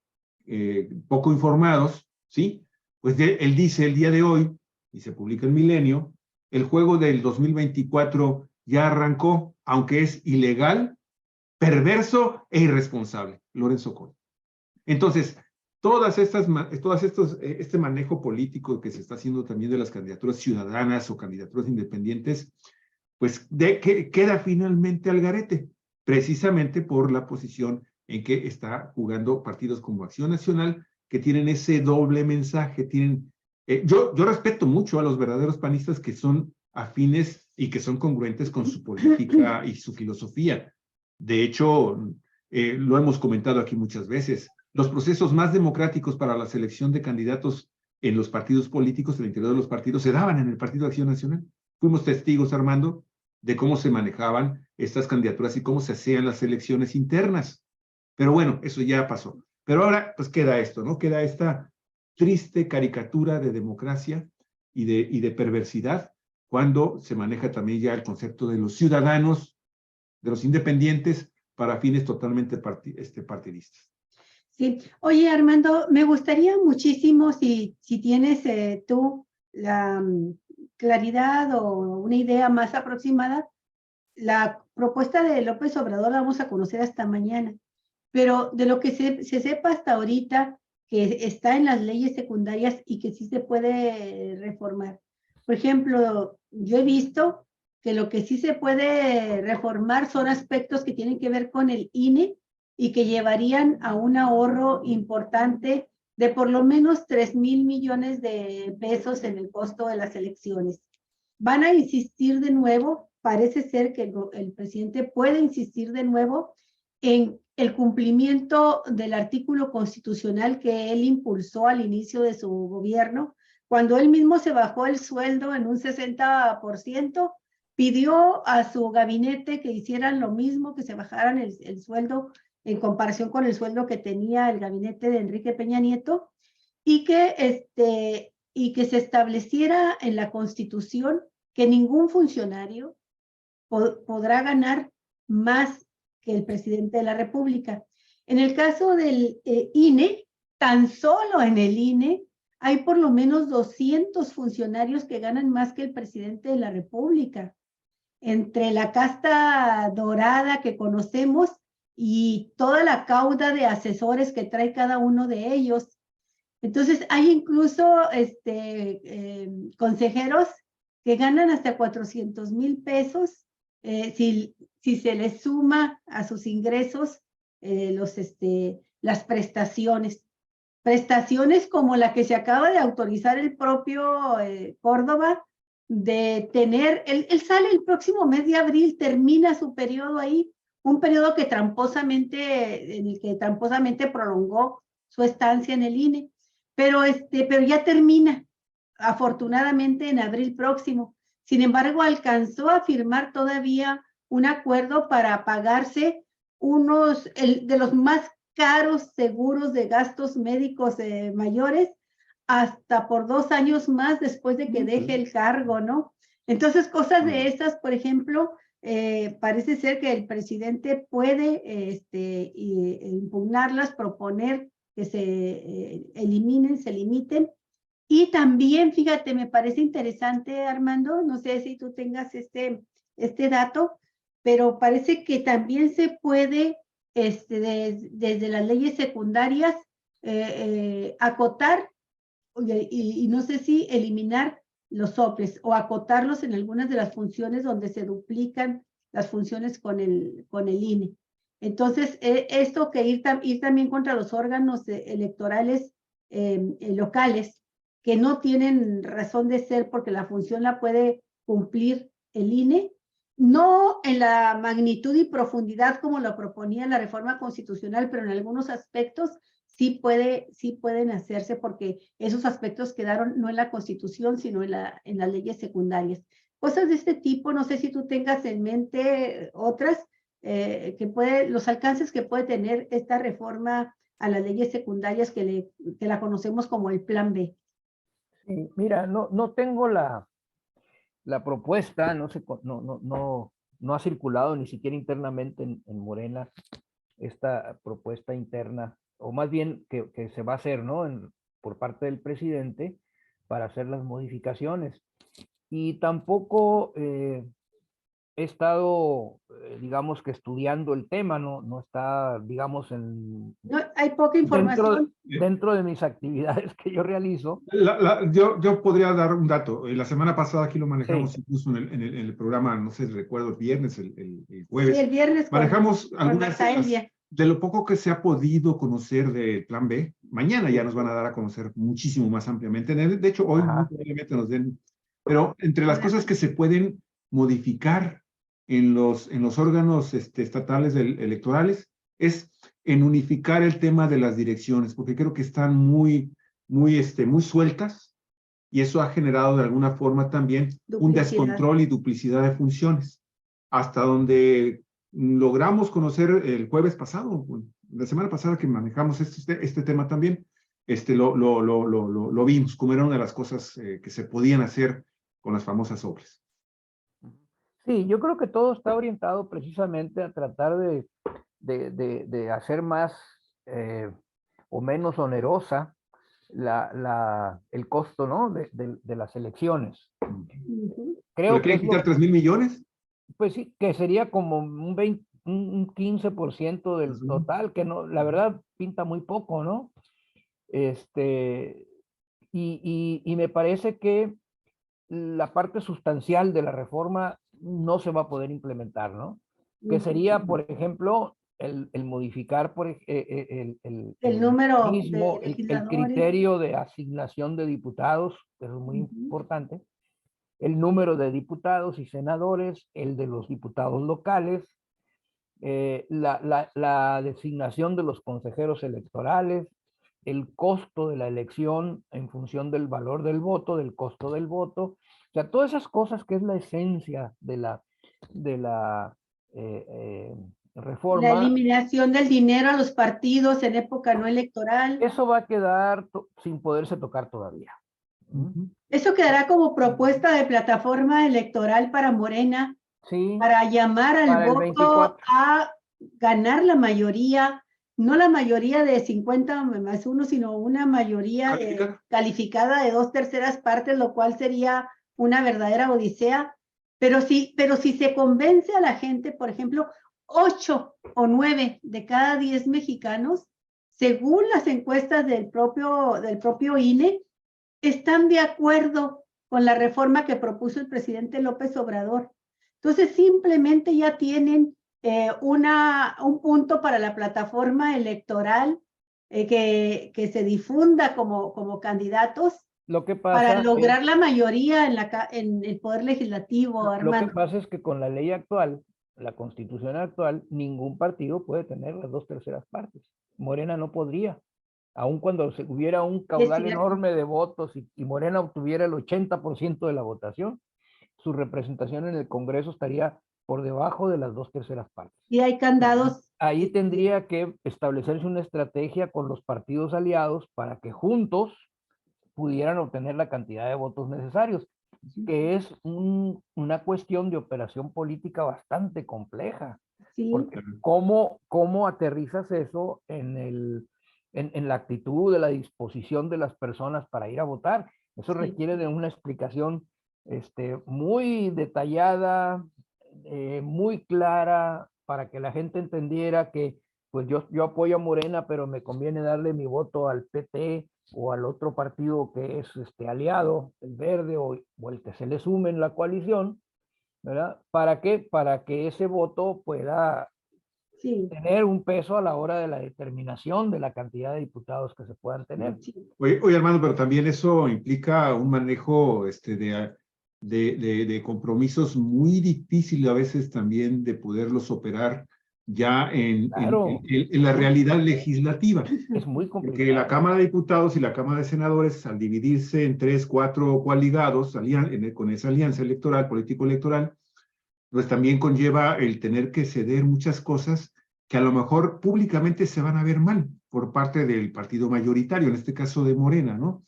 poco informados, ¿sí? Pues él dice el día de hoy, y se publica en Milenio, el juego del 2024 ya arrancó, aunque es ilegal, perverso e irresponsable. Lorenzo Córdoba. Entonces, este manejo político que se está haciendo también de las candidaturas ciudadanas o candidaturas independientes, pues queda finalmente al garete, precisamente por la posición en que está jugando partidos como Acción Nacional, que tienen ese doble mensaje, yo respeto mucho a los verdaderos panistas que son afines y que son congruentes con su política y su filosofía. De hecho, lo hemos comentado aquí muchas veces, los procesos más democráticos para la selección de candidatos en los partidos políticos, en el interior de los partidos, se daban en el Partido de Acción Nacional. Fuimos testigos, Armando, de cómo se manejaban estas candidaturas y cómo se hacían las elecciones internas. Pero bueno, eso ya pasó. Pero ahora, pues queda esto, ¿no? Queda esta triste caricatura de democracia y de perversidad cuando se maneja también ya el concepto de los ciudadanos, de los independientes, para fines totalmente partidistas. Sí. Oye, Armando, me gustaría muchísimo si tienes tú la claridad o una idea más aproximada. La propuesta de López Obrador la vamos a conocer hasta mañana, pero de lo que se sepa hasta ahorita, que está en las leyes secundarias y que sí se puede reformar. Por ejemplo, yo he visto que lo que sí se puede reformar son aspectos que tienen que ver con el INE y que llevarían a un ahorro importante de por lo menos 3,000 millones de pesos en el costo de las elecciones. Van a insistir de nuevo, parece ser que el presidente puede insistir de nuevo en el cumplimiento del artículo constitucional que él impulsó al inicio de su gobierno, cuando él mismo se bajó el sueldo en un 60%, pidió a su gabinete que hicieran lo mismo, que se bajaran el sueldo en comparación con el sueldo que tenía el gabinete de Enrique Peña Nieto, y que se estableciera en la Constitución que ningún funcionario podrá ganar más que el presidente de la República. En el caso del INE, tan solo en el INE hay por lo menos 200 funcionarios que ganan más que el presidente de la República, entre la casta dorada que conocemos y toda la cauda de asesores que trae cada uno de ellos. Entonces, hay incluso consejeros que ganan hasta 400,000 pesos si se les suma a sus ingresos las prestaciones. Prestaciones como la que se acaba de autorizar el propio Córdoba, de tener, él sale el próximo mes de abril, termina su periodo ahí, un periodo en el que tramposamente prolongó su estancia en el INE, pero ya termina, afortunadamente, en abril próximo. Sin embargo, alcanzó a firmar todavía un acuerdo para pagarse de los más caros seguros de gastos médicos mayores, hasta por 2 años más después de que deje el cargo, ¿no? Entonces, cosas de estas, por ejemplo, parece ser que el presidente puede impugnarlas, proponer que se eliminen, se limiten. Y también, fíjate, me parece interesante, Armando, no sé si tú tengas este dato, pero parece que también se puede, desde las leyes secundarias, acotar y no sé si eliminar los soples o acotarlos en algunas de las funciones donde se duplican las funciones con el INE. Entonces, esto que ir también contra los órganos electorales locales, que no tienen razón de ser porque la función la puede cumplir el INE, no en la magnitud y profundidad como lo proponía la reforma constitucional, pero en algunos aspectos sí pueden hacerse porque esos aspectos quedaron no en la Constitución, sino en las leyes secundarias. Cosas de este tipo, no sé si tú tengas en mente otras, los alcances que puede tener esta reforma a las leyes secundarias que la conocemos como el Plan B. Sí, mira, no tengo la propuesta, no ha circulado ni siquiera internamente en Morena esta propuesta interna, o más bien que se va a hacer, ¿no? Por parte del presidente para hacer las modificaciones. Y tampoco he estado, digamos que estudiando el tema, no está, digamos, No, hay poca información. dentro de mis actividades que yo realizo. Yo podría dar un dato. La semana pasada aquí lo manejamos, Sí. incluso en el programa, no sé, recuerdo el viernes, el jueves. Sí, el viernes. Manejamos algunas de lo poco que se ha podido conocer del Plan B. Mañana ya nos van a dar a conocer muchísimo más ampliamente. De hecho, hoy muy probablemente nos den. Pero entre las cosas que se pueden modificar en los órganos estatales electorales es en unificar el tema de las direcciones, porque creo que están muy sueltas, y eso ha generado de alguna forma también un descontrol y duplicidad de funciones. Hasta donde logramos conocer el jueves pasado, la semana pasada que manejamos este tema también, lo vimos como era una de las cosas que se podían hacer con las famosas obras. Sí, yo creo que todo está orientado precisamente a tratar de hacer más o menos onerosa el costo, ¿no? de las elecciones. Creo que quitar 3,000 millones. Pues sí, que sería como un 15% del total, que no, la verdad pinta muy poco, ¿no? Y me parece que la parte sustancial de la reforma no se va a poder implementar, ¿no? Que sería, por ejemplo, el modificar el número mismo, de el criterio de asignación de diputados, que es muy importante, el número de diputados y senadores, el de los diputados locales, la designación de los consejeros electorales, el costo de la elección en función del valor del voto, del costo del voto, o sea, todas esas cosas que es la esencia de la reforma. La eliminación del dinero a los partidos en época no electoral. Eso va a quedar sin poderse tocar todavía. Eso quedará como propuesta de plataforma electoral para Morena, sí, para llamar al voto a ganar la mayoría, no la mayoría de 50 más 1, sino una mayoría calificada de 2/3 partes, lo cual sería una verdadera odisea. Pero si se convence a la gente, por ejemplo, 8 o 9 de cada 10 mexicanos, según las encuestas del propio INE, están de acuerdo con la reforma que propuso el presidente López Obrador. Entonces, simplemente ya tienen un punto para la plataforma electoral que se difunda como candidatos lo que pasa para lograr la mayoría en el Poder Legislativo, Armando. Lo que pasa es que con la ley actual, la constitución actual, ningún partido puede tener las 2/3 partes. Morena no podría. Aun cuando hubiera un caudal enorme de votos y Morena obtuviera el 80% de la votación, su representación en el Congreso estaría por debajo de las 2/3 partes. Y hay candados. Ahí tendría que establecerse una estrategia con los partidos aliados para que juntos pudieran obtener la cantidad de votos necesarios, que es una cuestión de operación política bastante compleja. Sí. Porque ¿cómo aterrizas eso en la actitud, de la disposición de las personas para ir a votar? Eso requiere de una explicación muy detallada, muy clara, para que la gente entendiera que pues yo apoyo a Morena, pero me conviene darle mi voto al PT o al otro partido que es aliado, el Verde o el que se le sume en la coalición, ¿verdad? ¿Para qué? Para que ese voto pueda Sí, tener un peso a la hora de la determinación de la cantidad de diputados que se puedan tener. sí. Oye, Armando, pero también eso implica un manejo de compromisos muy difícil a veces también de poderlos operar ya Claro, en la realidad legislativa. es muy Porque la complicado. Cámara de Diputados y la Cámara de Senadores, al dividirse en 3, 4 coaligados, con esa alianza electoral, político-electoral, pues también conlleva el tener que ceder muchas cosas que a lo mejor públicamente se van a ver mal por parte del partido mayoritario, en este caso de Morena, ¿no?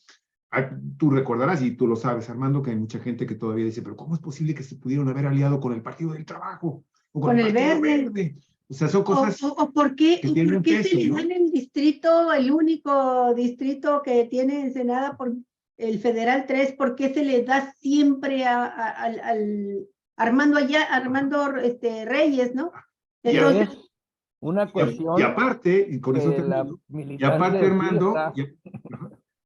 Tú recordarás, y tú lo sabes, Armando, que hay mucha gente que todavía dice, pero ¿cómo es posible que se pudieron haber aliado con el Partido del Trabajo o con Con el el Partido verde. Verde? O sea, son cosas O por qué, que y tienen por un qué peso, se le ¿no? dan el distrito, el único distrito que tiene Ensenada por el Federal 3, por qué se le da siempre al Armando Reyes, ¿no? Y, Entonces, Es una y cuestión aparte, y con eso que la termino, y militancia aparte, de sí Armando, está,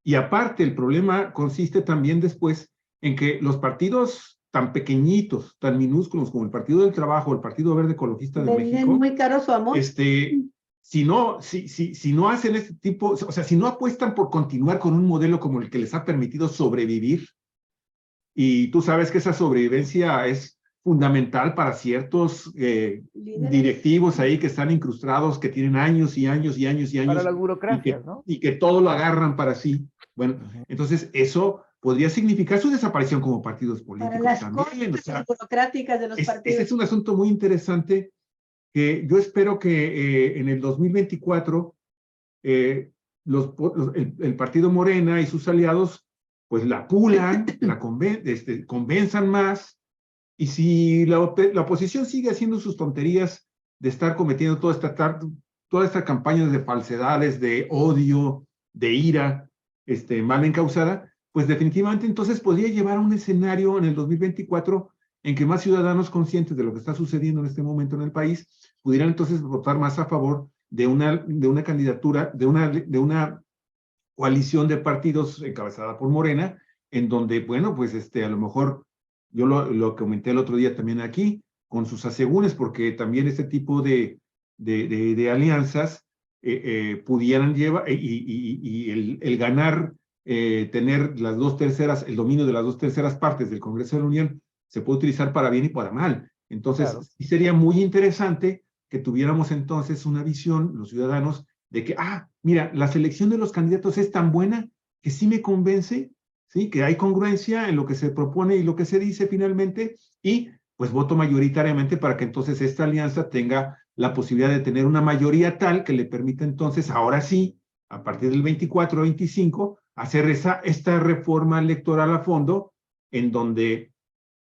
y aparte el problema consiste también después en que los partidos tan pequeñitos, tan minúsculos como el Partido del Trabajo, el Partido Verde Ecologista de venden México, muy caro su amor. si no hacen este tipo, o sea, si no apuestan por continuar con un modelo como el que les ha permitido sobrevivir, y tú sabes que esa sobrevivencia es fundamental para ciertos Líderes. directivos ahí que están incrustados, que tienen años y años y años y para años las burocracias, ¿no? y que todo lo agarran para sí. Bueno, entonces eso podría significar su desaparición como partidos Para políticos las también. O sea, cosas burocráticas de los ese partidos. es un asunto muy interesante que yo espero que en el 2024 el partido Morena y sus aliados pues la pulan, convenzan más, y si la oposición sigue haciendo sus tonterías de estar cometiendo toda esta campaña de falsedades, de odio, de ira, mal encausada, pues definitivamente entonces podría llevar a un escenario en el 2024 en que más ciudadanos conscientes de lo que está sucediendo en este momento en el país pudieran entonces votar más a favor de una candidatura, de una coalición de partidos encabezada por Morena, en donde, bueno, pues a lo mejor yo lo comenté el otro día también aquí, con sus asegúnes, porque también este tipo de alianzas pudieran llevar, y el ganar, tener las 2/3, el dominio de las 2/3 partes del Congreso de la Unión, se puede utilizar para bien y para mal. Entonces, Claro. sí sería muy interesante que tuviéramos entonces una visión, los ciudadanos, de que, mira, la selección de los candidatos es tan buena que sí me convence, ¿sí? Que hay congruencia en lo que se propone y lo que se dice finalmente, y pues voto mayoritariamente para que entonces esta alianza tenga la posibilidad de tener una mayoría tal que le permita entonces, ahora sí, a partir del 24 o 25, hacer esta reforma electoral a fondo, en donde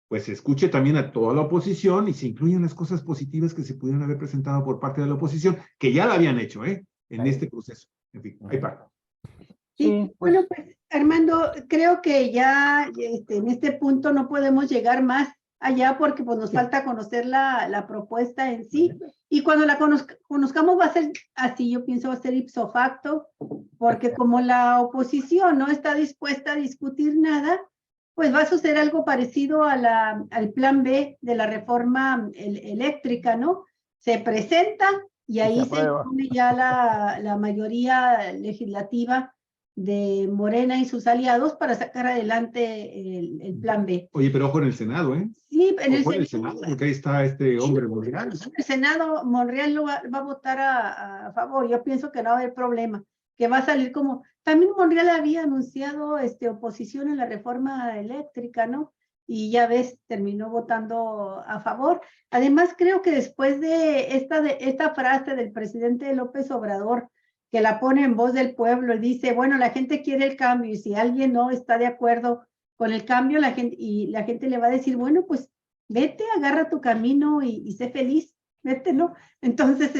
pues se escuche también a toda la oposición y se incluyan las cosas positivas que se pudieran haber presentado por parte de la oposición, que ya la habían hecho, en este proceso. En fin, ahí va. Sí, bueno, pues Armando, creo que ya en este punto no podemos llegar más allá porque pues nos falta conocer la propuesta en sí, y cuando la conozcamos va a ser así, yo pienso va a ser ipso facto, porque como la oposición no está dispuesta a discutir nada, pues va a suceder algo parecido al plan B de la reforma eléctrica, ¿no? Se presenta y ahí se impone ya la mayoría legislativa de Morena y sus aliados para sacar adelante el plan B. Oye, pero ojo en el Senado, ¿eh? Sí, en el Senado, porque ahí está este hombre Monreal. El Senado, Monreal lo va a votar a favor. Yo pienso que no va a haber problema, que va a salir como... También Monreal había anunciado oposición a la reforma eléctrica, ¿no? Y ya ves, terminó votando a favor. Además, creo que después de esta frase del presidente López Obrador, que la pone en voz del pueblo y dice, bueno, la gente quiere el cambio, y si alguien no está de acuerdo con el cambio, la gente le va a decir, bueno, pues vete, agarra tu camino y sé feliz, vete, ¿no? Entonces,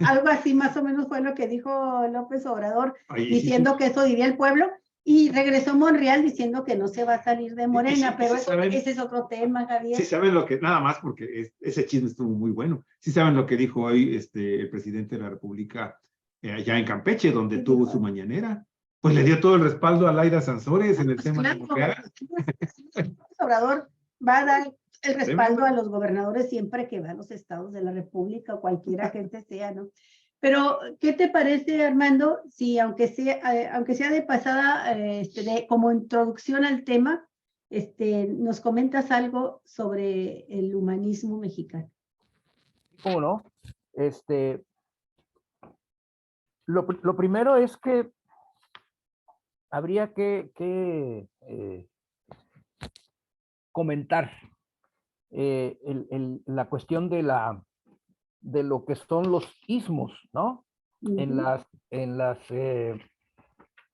algo así más o menos fue lo que dijo López Obrador, diciendo que eso diría el pueblo, y regresó Monreal diciendo que no se va a salir de Morena, pero ese es otro tema, Javier. Sí saben lo que, nada más porque ese chisme estuvo muy bueno, sí saben lo que dijo hoy el presidente de la República allá en Campeche, donde tuvo su mañanera, pues le dio todo el respaldo a Laida Sansores en el tema de nuclear. Obrador va a dar el respaldo a los gobernadores siempre que van a los estados de la República o cualquiera gente sea, ¿no? Pero, ¿qué te parece, Armando, si aunque sea de pasada, como introducción al tema, nos comentas algo sobre el humanismo mexicano? ¿Cómo no? Lo primero es que habría que comentar la cuestión de lo que son los ismos, ¿no? En las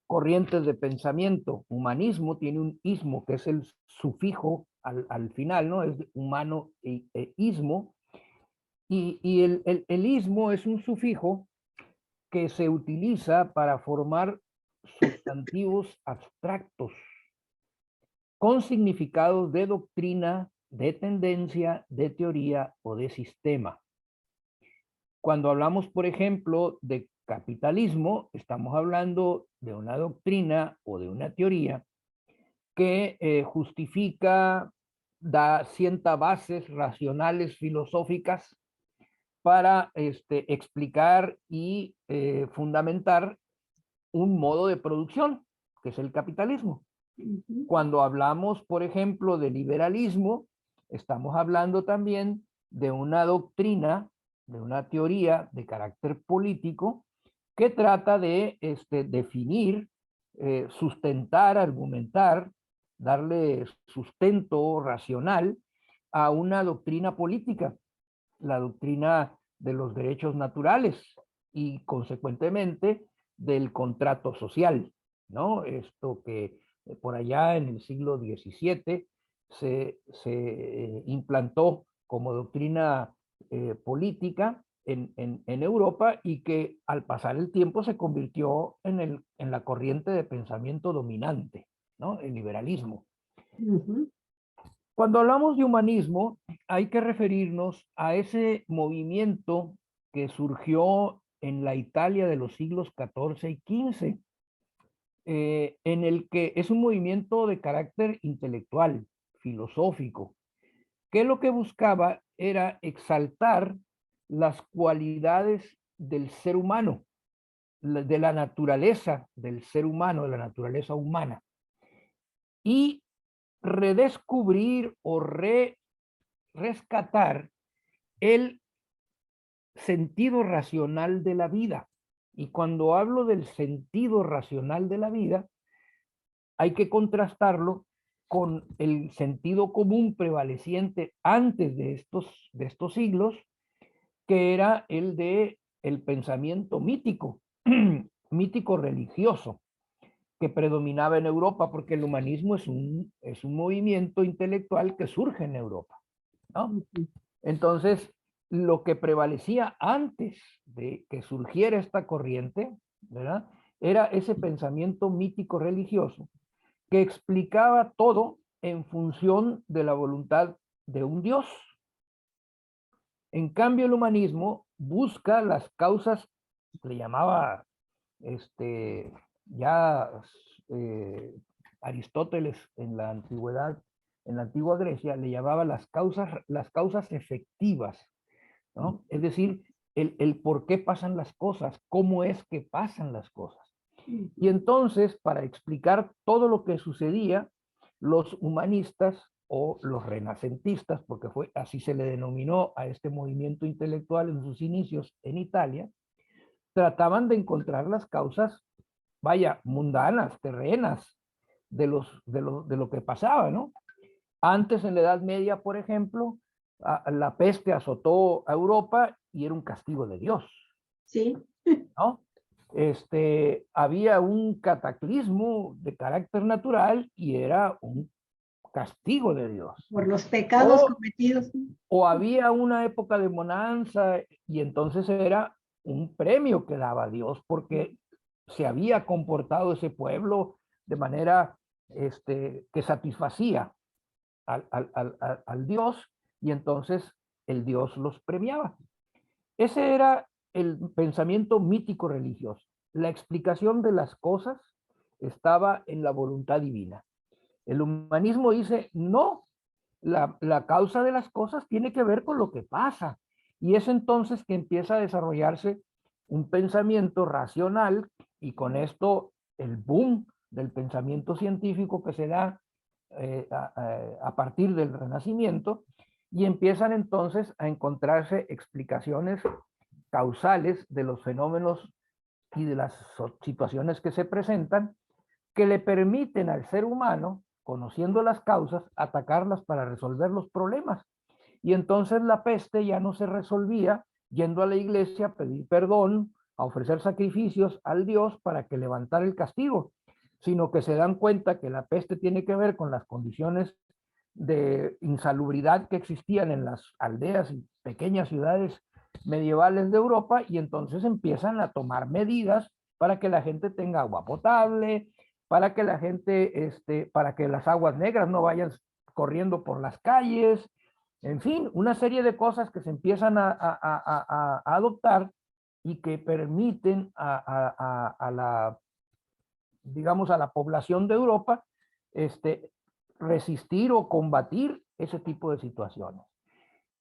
corrientes de pensamiento. Humanismo tiene un ismo, que es el sufijo al final, ¿no? Es humano e ismo. Y el ismo es un sufijo que se utiliza para formar sustantivos abstractos con significados de doctrina, de tendencia, de teoría o de sistema. Cuando hablamos, por ejemplo, de capitalismo, estamos hablando de una doctrina o de una teoría que justifica, sienta bases racionales filosóficas para explicar y fundamentar un modo de producción, que es el capitalismo. Cuando hablamos, por ejemplo, de liberalismo, estamos hablando también de una doctrina, de una teoría de carácter político que trata de definir, sustentar, argumentar, darle sustento racional a una doctrina política, la doctrina de los derechos naturales y consecuentemente del contrato social, ¿no? Esto que por allá en el siglo XVII se implantó como doctrina política en Europa y que al pasar el tiempo se convirtió en la corriente de pensamiento dominante, ¿no? El liberalismo. Cuando hablamos de humanismo, hay que referirnos a ese movimiento que surgió en la Italia de los siglos XIV y XV, en el que es un movimiento de carácter intelectual, filosófico, que lo que buscaba era exaltar las cualidades del ser humano, de la naturaleza del ser humano, de la naturaleza humana, y redescubrir o rescatar el sentido racional de la vida. Y cuando hablo del sentido racional de la vida, hay que contrastarlo con el sentido común prevaleciente antes de estos siglos, que era el de el pensamiento mítico, mítico religioso, que predominaba en Europa, porque el humanismo es un movimiento intelectual que surge en Europa, ¿no? Entonces, lo que prevalecía antes de que surgiera esta corriente, ¿verdad?, era ese pensamiento mítico religioso que explicaba todo en función de la voluntad de un Dios. En cambio, el humanismo busca las causas, le llamaba ya Aristóteles en la antigüedad, en la antigua Grecia, le llamaba las causas efectivas, ¿no? Es decir, el por qué pasan las cosas, cómo es que pasan las cosas. Y entonces, para explicar todo lo que sucedía, los humanistas o los renacentistas, porque así se le denominó a este movimiento intelectual en sus inicios en Italia, trataban de encontrar las causas, vaya, mundanas, terrenas, de lo que pasaba, ¿no? Antes, en la Edad Media, por ejemplo, la peste azotó a Europa y era un castigo de Dios. Sí. ¿No? Había un cataclismo de carácter natural y era un castigo de Dios. Por los pecados cometidos. O había una época de bonanza y entonces era un premio que daba Dios porque se había comportado ese pueblo de manera que satisfacía al Dios, y entonces el Dios los premiaba. Ese era el pensamiento mítico religioso. La explicación de las cosas estaba en la voluntad divina. El humanismo dice, no, la causa de las cosas tiene que ver con lo que pasa. Y es entonces que empieza a desarrollarse un pensamiento racional y con esto el boom del pensamiento científico que se da a partir del Renacimiento y empiezan entonces a encontrarse explicaciones causales de los fenómenos y de las situaciones que se presentan que le permiten al ser humano, conociendo las causas, atacarlas para resolver los problemas. Y entonces la peste ya no se resolvía yendo a la iglesia a pedir perdón, a ofrecer sacrificios al Dios para que levantara el castigo, sino que se dan cuenta que la peste tiene que ver con las condiciones de insalubridad que existían en las aldeas y pequeñas ciudades medievales de Europa, y entonces empiezan a tomar medidas para que la gente tenga agua potable, para que la gente, para que las aguas negras no vayan corriendo por las calles, en fin, una serie de cosas que se empiezan a adoptar y que permiten a la, digamos, a la población de Europa, resistir o combatir ese tipo de situaciones,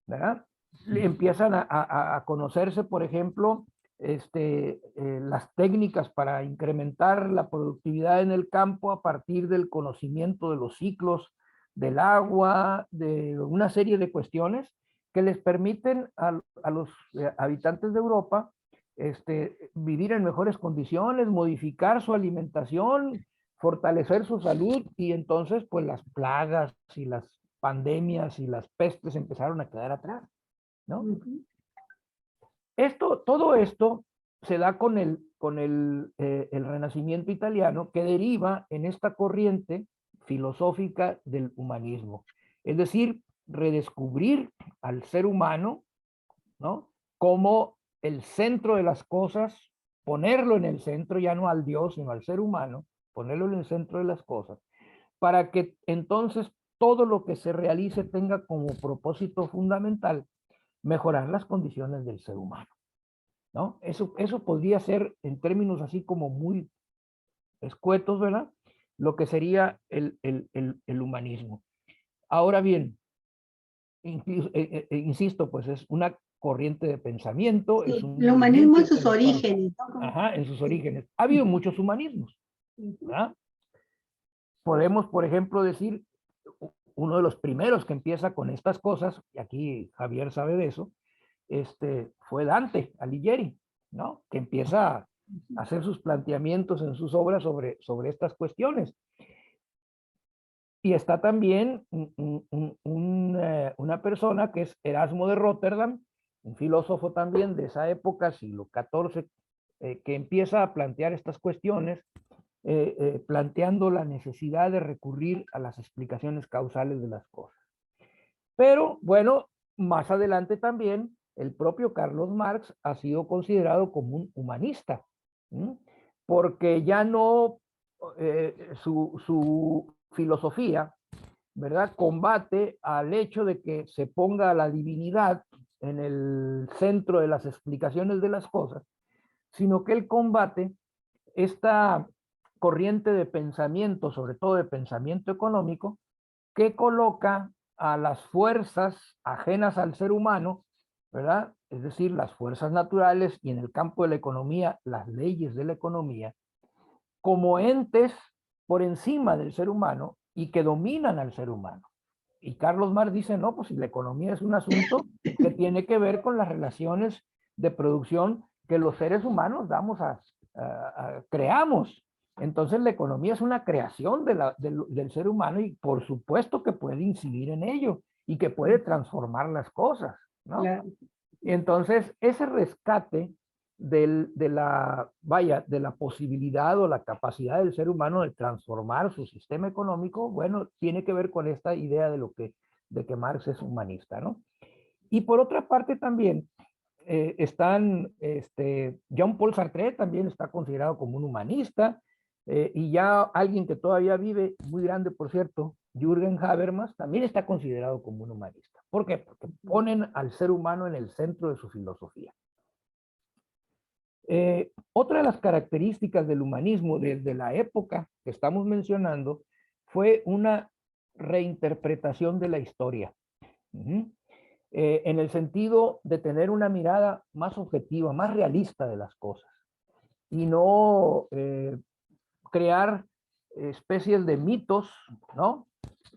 ¿verdad? Empiezan a conocerse, por ejemplo, las técnicas para incrementar la productividad en el campo a partir del conocimiento de los ciclos del agua, de una serie de cuestiones que les permiten a los habitantes de Europa vivir en mejores condiciones, modificar su alimentación, fortalecer su salud, y entonces pues las plagas y las pandemias y las pestes empezaron a quedar atrás, ¿no? Todo esto se da con el Renacimiento italiano, que deriva en esta corriente filosófica del humanismo. Es decir, redescubrir al ser humano, ¿no?, como el centro de las cosas, ponerlo en el centro, ya no al Dios, sino al ser humano, ponerlo en el centro de las cosas, para que entonces todo lo que se realice tenga como propósito fundamental mejorar las condiciones del ser humano, ¿no? Eso podría ser, en términos así como muy escuetos, ¿verdad?, lo que sería el humanismo. Ahora bien, insisto, pues es una corriente de pensamiento, Sí, es un el humanismo movimiento en sus intelectual. orígenes, ¿no? Ajá, en sus orígenes. Ha habido muchos humanismos, ¿verdad? Podemos, por ejemplo, decir, uno de los primeros que empieza con estas cosas, y aquí Javier sabe de eso, fue Dante Alighieri, ¿no?, que empieza a hacer sus planteamientos en sus obras sobre estas cuestiones. Y está también una persona que es Erasmo de Rotterdam, un filósofo también de esa época, siglo XIV, que empieza a plantear estas cuestiones, planteando la necesidad de recurrir a las explicaciones causales de las cosas. Pero bueno, más adelante también el propio Carlos Marx ha sido considerado como un humanista, ¿sí?, porque ya no, su filosofía, ¿verdad?, combate al hecho de que se ponga la divinidad en el centro de las explicaciones de las cosas, sino que él combate esta corriente de pensamiento, sobre todo de pensamiento económico, que coloca a las fuerzas ajenas al ser humano, ¿verdad?, es decir, las fuerzas naturales, y en el campo de la economía, las leyes de la economía, como entes por encima del ser humano y que dominan al ser humano. Y Carlos Marx dice, no, pues si la economía es un asunto que tiene que ver con las relaciones de producción que los seres humanos creamos. Entonces la economía es una creación del ser humano, y por supuesto que puede incidir en ello y que puede transformar las cosas, ¿no? Claro. Y entonces ese rescate de la posibilidad o la capacidad del ser humano de transformar su sistema económico, bueno, tiene que ver con esta idea de que Marx es humanista, ¿no? Y por otra parte también Jean-Paul Sartre también está considerado como un humanista, y ya alguien que todavía vive, muy grande por cierto, Jürgen Habermas, también está considerado como un humanista. ¿Por qué? Porque ponen al ser humano en el centro de su filosofía. Otra de las características del humanismo desde la época que estamos mencionando fue una reinterpretación de la historia. En el sentido de tener una mirada más objetiva, más realista de las cosas y no crear especies de mitos, ¿no?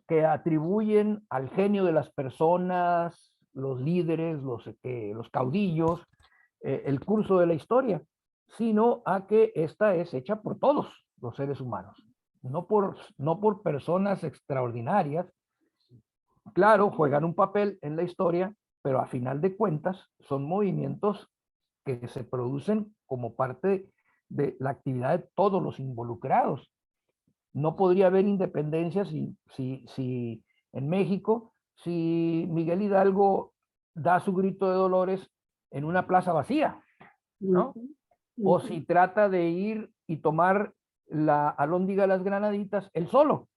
Que atribuyen al genio de las personas, los líderes, los caudillos, el curso de la historia, sino a que esta es hecha por todos los seres humanos, no por personas extraordinarias. Claro, juegan un papel en la historia, pero a final de cuentas son movimientos que se producen como parte de la actividad de todos los involucrados. No podría haber independencia si en México, si Miguel Hidalgo da su grito de dolores en una plaza vacía, ¿no? O si trata de ir y tomar la Alhóndiga de las Granaditas él solo.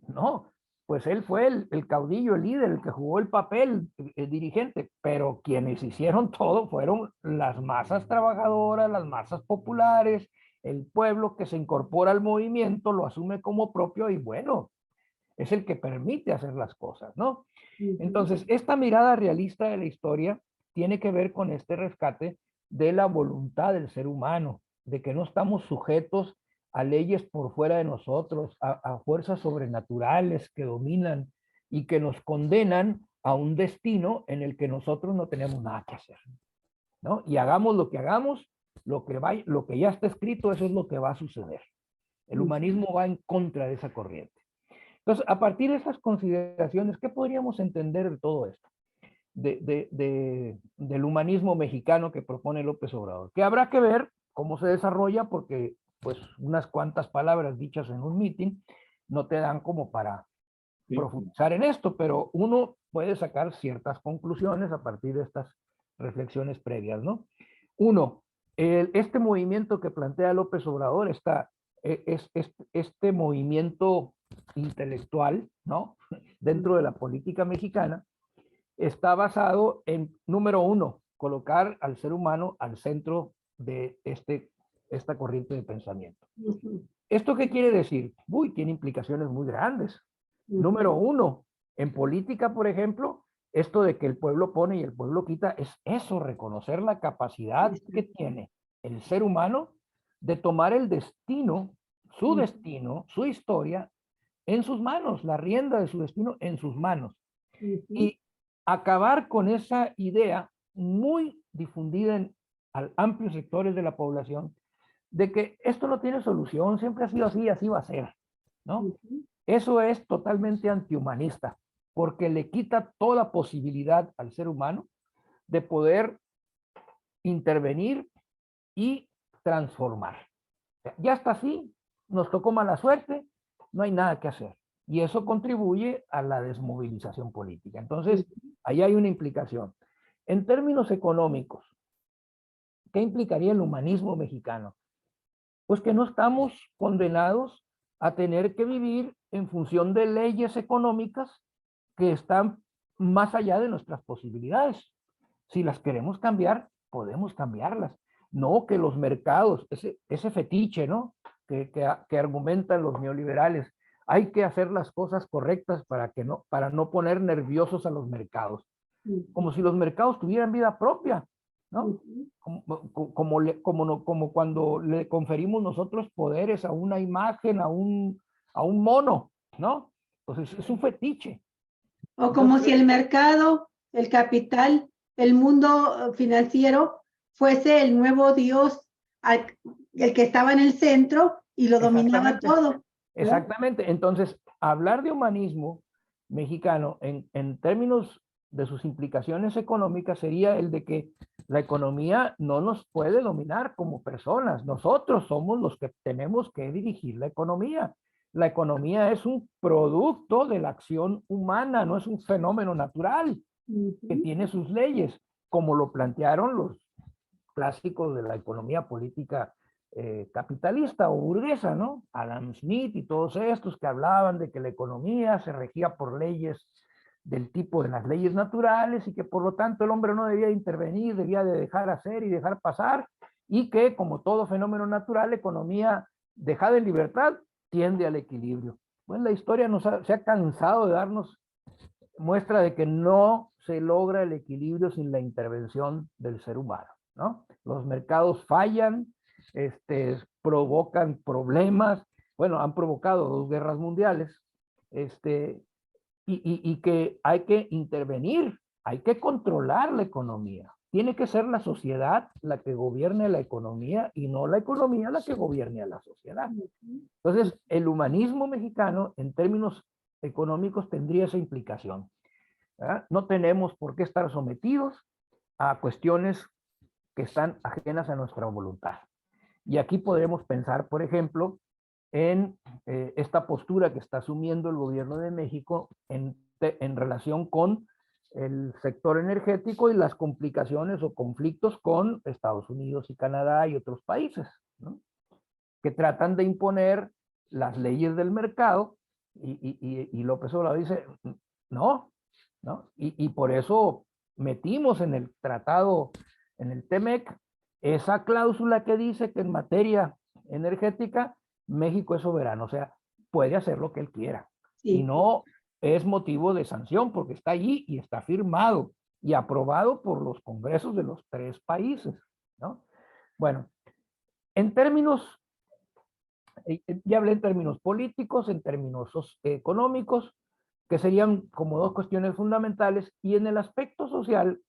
No, pues él fue el caudillo, el líder, el que jugó el papel, el dirigente, pero quienes hicieron todo fueron las masas trabajadoras, las masas populares, el pueblo que se incorpora al movimiento, lo asume como propio y bueno, es el que permite hacer las cosas, ¿no? Entonces, esta mirada realista de la historia tiene que ver con este rescate de la voluntad del ser humano, de que no estamos sujetos a leyes por fuera de nosotros, a fuerzas sobrenaturales que dominan y que nos condenan a un destino en el que nosotros no tenemos nada que hacer, ¿no? Y hagamos lo que hagamos, lo que ya está escrito, eso es lo que va a suceder. El humanismo va en contra de esa corriente. Entonces, a partir de esas consideraciones, ¿qué podríamos entender de todo esto? Del humanismo mexicano que propone López Obrador, que habrá que ver cómo se desarrolla, porque pues unas cuantas palabras dichas en un meeting no te dan como para profundizar en esto, pero uno puede sacar ciertas conclusiones a partir de estas reflexiones previas, ¿no? Uno, este movimiento que plantea López Obrador, este movimiento intelectual, ¿no? Dentro de la política mexicana, está basado en, número uno, colocar al ser humano al centro de esta corriente de pensamiento. ¿Esto qué quiere decir? Uy, tiene implicaciones muy grandes. Número uno, en política, por ejemplo, esto de que el pueblo pone y el pueblo quita, es eso, reconocer la capacidad que tiene el ser humano de tomar el destino, su historia, en sus manos, la rienda de su destino en sus manos. Y acabar con esa idea muy difundida en amplios sectores de la población de que esto no tiene solución, siempre ha sido así, así va a ser, ¿no? Eso es totalmente antihumanista, porque le quita toda posibilidad al ser humano de poder intervenir y transformar. Ya está así, nos tocó mala suerte, no hay nada que hacer. Y eso contribuye a la desmovilización política. Entonces, ahí hay una implicación. En términos económicos, ¿qué implicaría el humanismo mexicano? Pues que no estamos condenados a tener que vivir en función de leyes económicas que están más allá de nuestras posibilidades. Si las queremos cambiar, podemos cambiarlas. No que los mercados, ese fetiche, ¿no? Que argumentan los neoliberales, hay que hacer las cosas correctas para no poner nerviosos a los mercados. Como si los mercados tuvieran vida propia, ¿no? Como cuando le conferimos nosotros poderes a una imagen, a un mono, ¿no? Entonces es un fetiche. O como si el mercado, el capital, el mundo financiero fuese el nuevo Dios, el que estaba en el centro y lo dominaba todo, ¿no? Exactamente. Entonces, hablar de humanismo mexicano en términos de sus implicaciones económicas sería el de que la economía no nos puede dominar como personas. Nosotros somos los que tenemos que dirigir la economía. La economía es un producto de la acción humana, no es un fenómeno natural que tiene sus leyes, como lo plantearon los clásicos de la economía política capitalista o burguesa, ¿no? Adam Smith y todos estos que hablaban de que la economía se regía por leyes del tipo de las leyes naturales y que por lo tanto el hombre no debía intervenir, debía de dejar hacer y dejar pasar, y que como todo fenómeno natural, la economía dejada en libertad tiende al equilibrio. Bueno, la historia se ha cansado de darnos muestra de que no se logra el equilibrio sin la intervención del ser humano, ¿no? Los mercados fallan, provocan problemas, bueno, han provocado 2 guerras mundiales, y que hay que intervenir, hay que controlar la economía. Tiene que ser la sociedad la que gobierne la economía y no la economía la que gobierne a la sociedad. Entonces, el humanismo mexicano, en términos económicos, tendría esa implicación, ¿verdad? No tenemos por qué estar sometidos a cuestiones que están ajenas a nuestra voluntad. Y aquí podremos pensar, por ejemplo, en esta postura que está asumiendo el gobierno de México en relación con el sector energético y las complicaciones o conflictos con Estados Unidos y Canadá y otros países, ¿no? Que tratan de imponer las leyes del mercado y López Obrador dice, no, ¿no? Y por eso metimos en el tratado, en el TEMEC, esa cláusula que dice que en materia energética México es soberano, o sea, puede hacer lo que él quiera. Sí. Y no es motivo de sanción porque está allí y está firmado y aprobado por los congresos de los 3 países, ¿no? Bueno, en términos, ya hablé en términos políticos, en términos económicos, que serían como 2 cuestiones fundamentales, y en el aspecto social,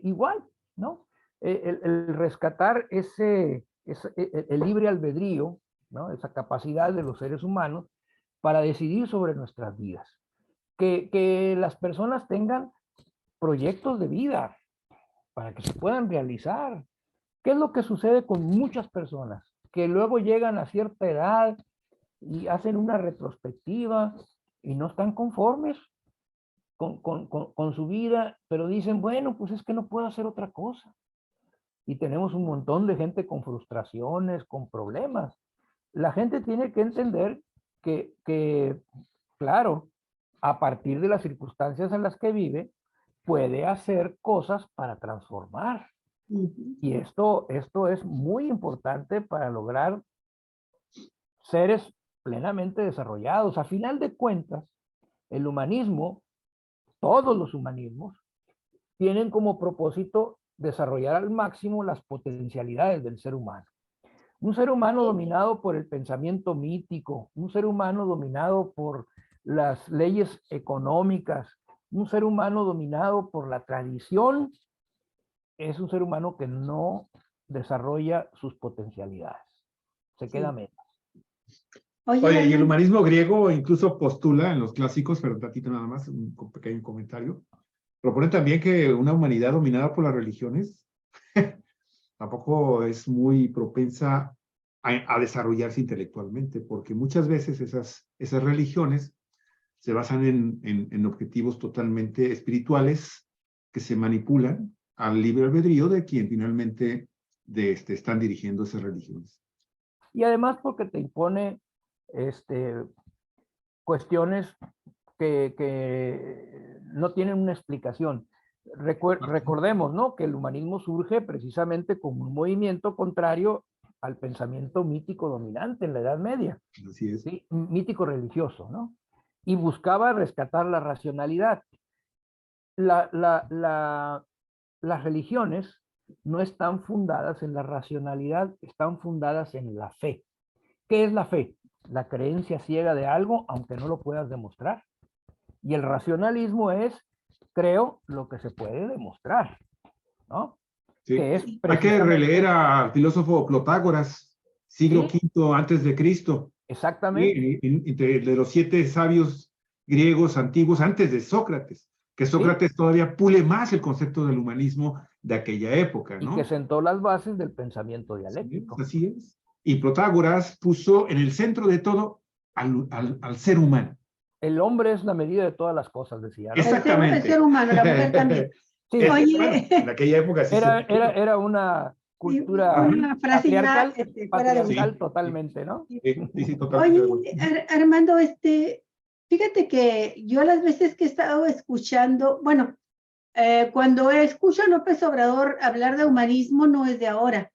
igual, ¿no? El rescatar el libre albedrío, ¿no? Esa capacidad de los seres humanos para decidir sobre nuestras vidas. Que las personas tengan proyectos de vida para que se puedan realizar. ¿Qué es lo que sucede con muchas personas? Que luego llegan a cierta edad y hacen una retrospectiva y no están conformes con su vida, pero dicen, bueno, pues es que no puedo hacer otra cosa. Y tenemos un montón de gente con frustraciones, con problemas. La gente tiene que entender que, claro, a partir de las circunstancias en las que vive, puede hacer cosas para transformar. Y esto es muy importante para lograr seres plenamente desarrollados. A final de cuentas, el humanismo, todos los humanismos, tienen como propósito desarrollar al máximo las potencialidades del ser humano. Un ser humano dominado por el pensamiento mítico, un ser humano dominado por las leyes económicas, un ser humano dominado por la tradición, es un ser humano que no desarrolla sus potencialidades. Se queda menos. Oye, y el humanismo griego incluso postula en los clásicos, pero un ratito nada más, un pequeño comentario, propone también que una humanidad dominada por las religiones tampoco es muy propensa a desarrollarse intelectualmente, porque muchas veces esas religiones se basan en objetivos totalmente espirituales que se manipulan al libre albedrío de quien finalmente están dirigiendo esas religiones. Y además porque te impone cuestiones que no tienen una explicación. Recordemos, ¿no?, que el humanismo surge precisamente como un movimiento contrario al pensamiento mítico dominante en la Edad Media. Así es. ¿Sí? Mítico religioso, ¿no? Y buscaba rescatar la racionalidad. Las religiones no están fundadas en la racionalidad, están fundadas en la fe. ¿Qué es la fe? La creencia ciega de algo, aunque no lo puedas demostrar. Y el racionalismo es, creo, lo que se puede demostrar, ¿no? Sí. Que es Hay que releer al filósofo Protágoras, siglo V antes de Cristo. Exactamente. De los 7 sabios griegos antiguos antes de Sócrates, que Sócrates todavía pule más el concepto del humanismo de aquella época, ¿no? Y que sentó las bases del pensamiento dialéctico. Así es. Y Protágoras puso en el centro de todo al ser humano. El hombre es la medida de todas las cosas, decía, ¿no? Exactamente. El ser humano, la mujer también. Sí, oye, bueno, en aquella época sí era una cultura una frase patriarcal totalmente, ¿no? Sí, totalmente. Oye, Armando, fíjate que yo las veces que he estado escuchando, bueno, cuando escucho a López Obrador hablar de humanismo no es de ahora.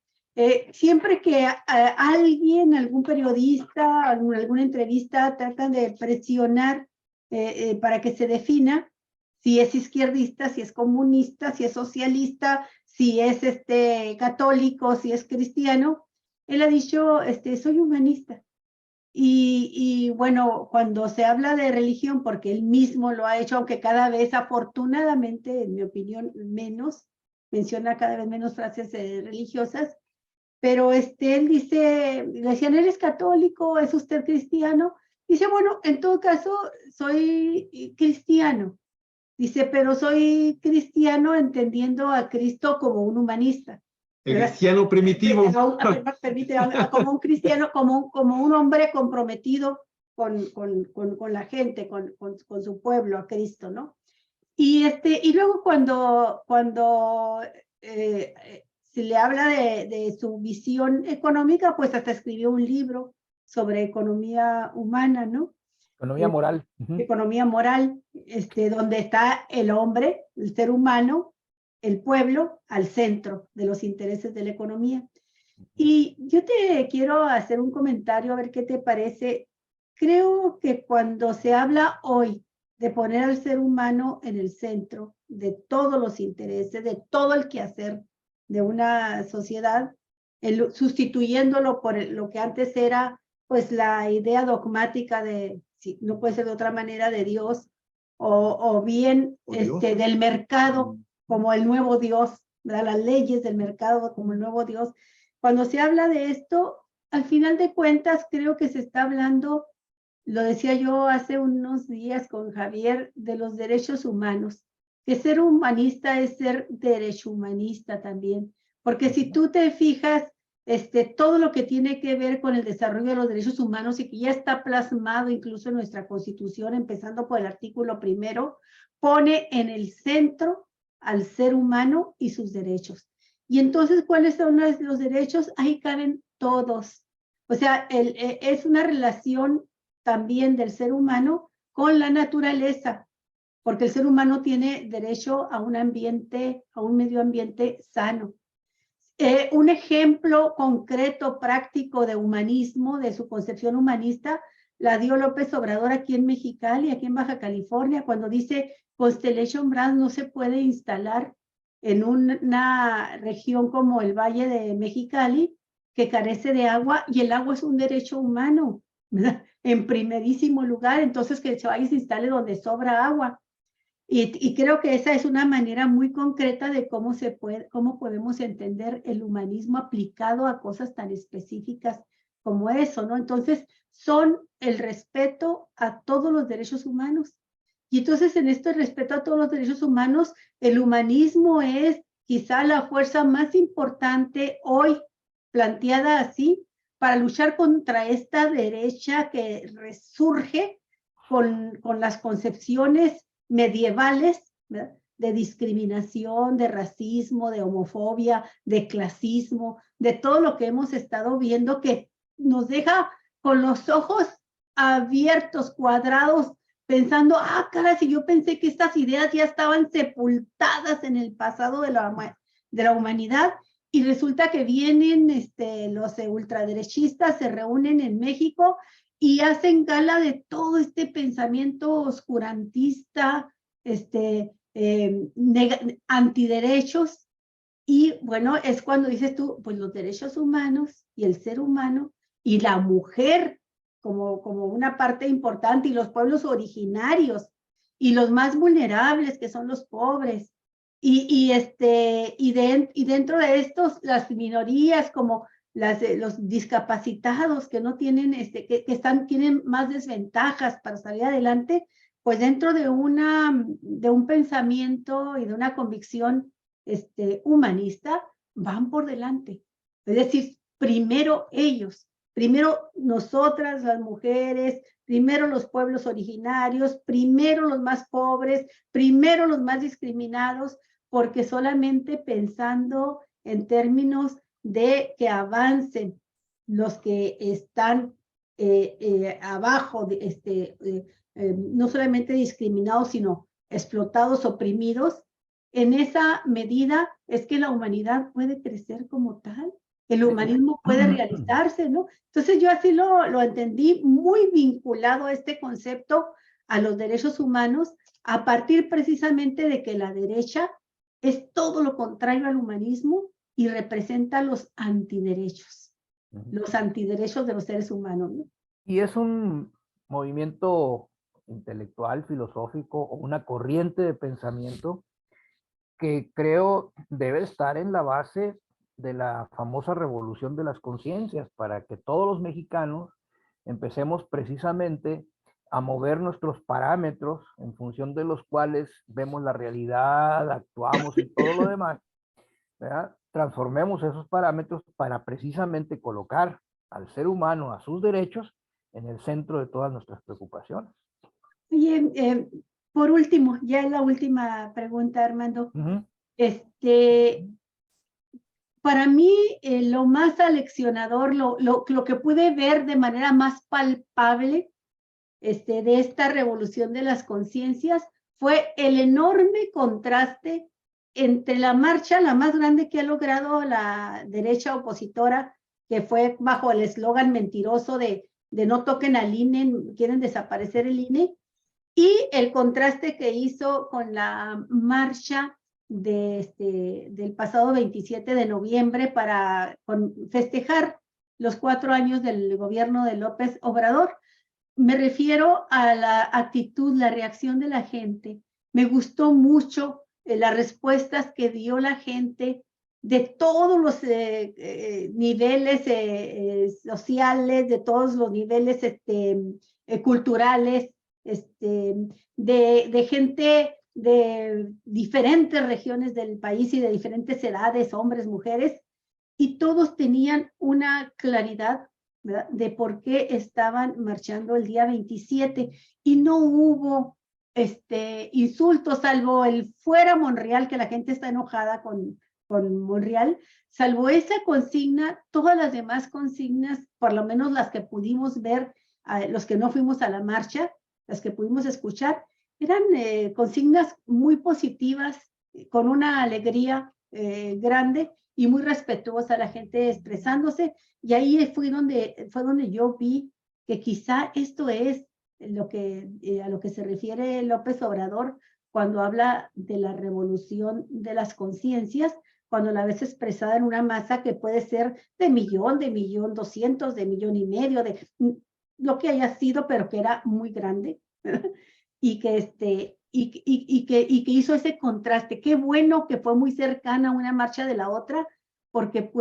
Siempre que alguien, algún periodista, alguna entrevista tratan de presionar para que se defina si es izquierdista, si es comunista, si es socialista, si es católico, si es cristiano, él ha dicho, soy humanista. Y bueno, cuando se habla de religión, porque él mismo lo ha hecho, aunque cada vez afortunadamente, en mi opinión, menciona cada vez menos frases religiosas, pero él dice, le decían, ¿eres católico? ¿Es usted cristiano? Dice, bueno, en todo caso, soy cristiano. Dice, pero soy cristiano entendiendo a Cristo como un humanista. El cristiano primitivo. Como un cristiano, como un hombre comprometido con la gente, con su pueblo, a Cristo, ¿no? Y luego cuando se le habla de su visión económica, pues hasta escribió un libro sobre economía humana, ¿no? Economía moral. Economía moral, donde está el hombre, el ser humano, el pueblo, al centro de los intereses de la economía. Y yo te quiero hacer un comentario, a ver qué te parece. Creo que cuando se habla hoy de poner al ser humano en el centro de todos los intereses, de todo el quehacer de una sociedad, sustituyéndolo por lo que antes era pues la idea dogmática de, si no puede ser de otra manera, de Dios, o bien del mercado como el nuevo Dios, ¿verdad? Las leyes del mercado como el nuevo Dios. Cuando se habla de esto, al final de cuentas creo que se está hablando, lo decía yo hace unos días con Javier, de los derechos humanos, que ser humanista es ser derecho humanista también, porque si tú te fijas, todo lo que tiene que ver con el desarrollo de los derechos humanos y que ya está plasmado incluso en nuestra Constitución, empezando por el artículo 1, pone en el centro al ser humano y sus derechos. Y entonces, ¿cuáles son los derechos? Ahí caben todos. O sea, es una relación también del ser humano con la naturaleza, porque el ser humano tiene derecho a un ambiente, a un medio ambiente sano. Un ejemplo concreto, práctico de humanismo, de su concepción humanista, la dio López Obrador aquí en Mexicali, aquí en Baja California, cuando dice Constellation Brands no se puede instalar en una región como el Valle de Mexicali, que carece de agua, y el agua es un derecho humano, ¿verdad? En primerísimo lugar, entonces que se vaya y se instale donde sobra agua. Y creo que esa es una manera muy concreta de cómo podemos entender el humanismo aplicado a cosas tan específicas como eso, ¿no? Entonces, son el respeto a todos los derechos humanos. Y entonces, en este respeto a todos los derechos humanos, el humanismo es quizá la fuerza más importante hoy planteada así para luchar contra esta derecha que resurge con las concepciones medievales, ¿verdad? De discriminación, de racismo, de homofobia, de clasismo, de todo lo que hemos estado viendo que nos deja con los ojos abiertos, cuadrados, pensando, cara, si yo pensé que estas ideas ya estaban sepultadas en el pasado de la humanidad, y resulta que vienen los ultraderechistas, se reúnen en México y hacen gala de todo este pensamiento oscurantista, antiderechos. Y bueno, es cuando dices tú, pues los derechos humanos y el ser humano y la mujer como una parte importante, y los pueblos originarios y los más vulnerables, que son los pobres. Y dentro de estos, las minorías como los discapacitados que no tienen, tienen más desventajas para salir adelante, pues dentro de un pensamiento y de una convicción humanista, van por delante. Es decir, primero ellos, primero nosotras las mujeres, primero los pueblos originarios, primero los más pobres, primero los más discriminados, porque solamente pensando en términos de que avancen los que están abajo, no solamente discriminados, sino explotados, oprimidos, en esa medida es que la humanidad puede crecer como tal. el humanismo puede realizarse, ¿no? Entonces yo así lo entendí, muy vinculado a este concepto, a los derechos humanos, a partir precisamente de que la derecha es todo lo contrario al humanismo y representa los antiderechos de los seres humanos, ¿no? Y es un movimiento intelectual, filosófico, o una corriente de pensamiento que creo debe estar en la base de la famosa revolución de las conciencias, para que todos los mexicanos empecemos precisamente a mover nuestros parámetros en función de los cuales vemos la realidad, actuamos y todo lo demás, ¿verdad? Transformemos esos parámetros para precisamente colocar al ser humano, a sus derechos, en el centro de todas nuestras preocupaciones. Oye, por último, ya es la última pregunta, Armando. Uh-huh. Para mí, lo más aleccionador, lo que pude ver de manera más palpable de esta revolución de las conciencias fue el enorme contraste entre la marcha, la más grande que ha logrado la derecha opositora, que fue bajo el eslogan mentiroso de no toquen al INE, quieren desaparecer el INE, y el contraste que hizo con la marcha del pasado 27 de noviembre para festejar los 4 años del gobierno de López Obrador. Me refiero a la actitud, la reacción de la gente. Me gustó mucho las respuestas que dio la gente de todos los niveles sociales, de todos los niveles culturales, de gente de diferentes regiones del país y de diferentes edades, hombres, mujeres, y todos tenían una claridad, ¿verdad?, de por qué estaban marchando el día 27, y no hubo insultos, salvo el fuera Monreal, que la gente está enojada con Monreal. Salvo esa consigna, todas las demás consignas, por lo menos las que pudimos ver, los que no fuimos a la marcha, las que pudimos escuchar, eran consignas muy positivas, con una alegría grande y muy respetuosa, la gente expresándose, y ahí fue donde yo vi que quizá esto es a lo que se refiere López Obrador cuando habla de la revolución de las conciencias, cuando la ves expresada en una masa que puede ser de 1.200.000, de 1.500.000, de lo que haya sido, pero que era muy grande, y que que hizo ese contraste. Qué bueno que fue muy cercana una marcha de la otra, porque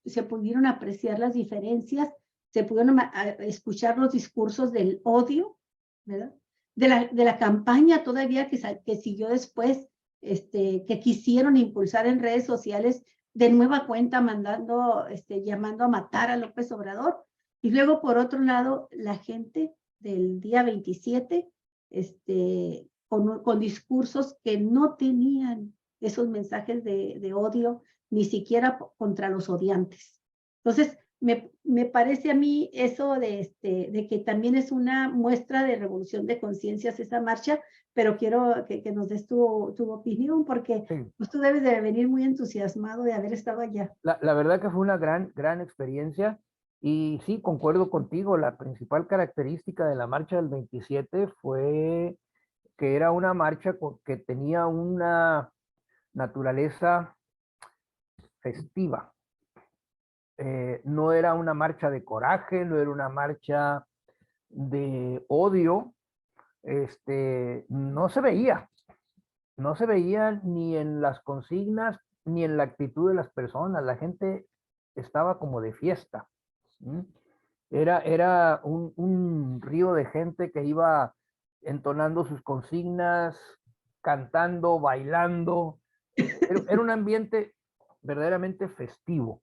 se pudieron apreciar las diferencias, se pudieron escuchar los discursos del odio, ¿verdad?, de la campaña todavía que siguió después, que quisieron impulsar en redes sociales de nueva cuenta, llamando a matar a López Obrador. Y luego, por otro lado, la gente del día 27, con discursos que no tenían esos mensajes de odio, ni siquiera contra los odiantes. Entonces, me parece a mí eso de que también es una muestra de revolución de conciencias esa marcha, pero quiero que nos des tu opinión, porque Sí. pues, tú debes de venir muy entusiasmado de haber estado allá. La verdad que fue una gran experiencia, y sí, concuerdo contigo. La principal característica de la marcha del 27 fue que era una marcha que tenía una naturaleza festiva. No era una marcha de coraje, no era una marcha de odio. No se veía ni en las consignas ni en la actitud de las personas. La gente estaba como de fiesta. Era un río de gente que iba entonando sus consignas, cantando, bailando. Era un ambiente verdaderamente festivo.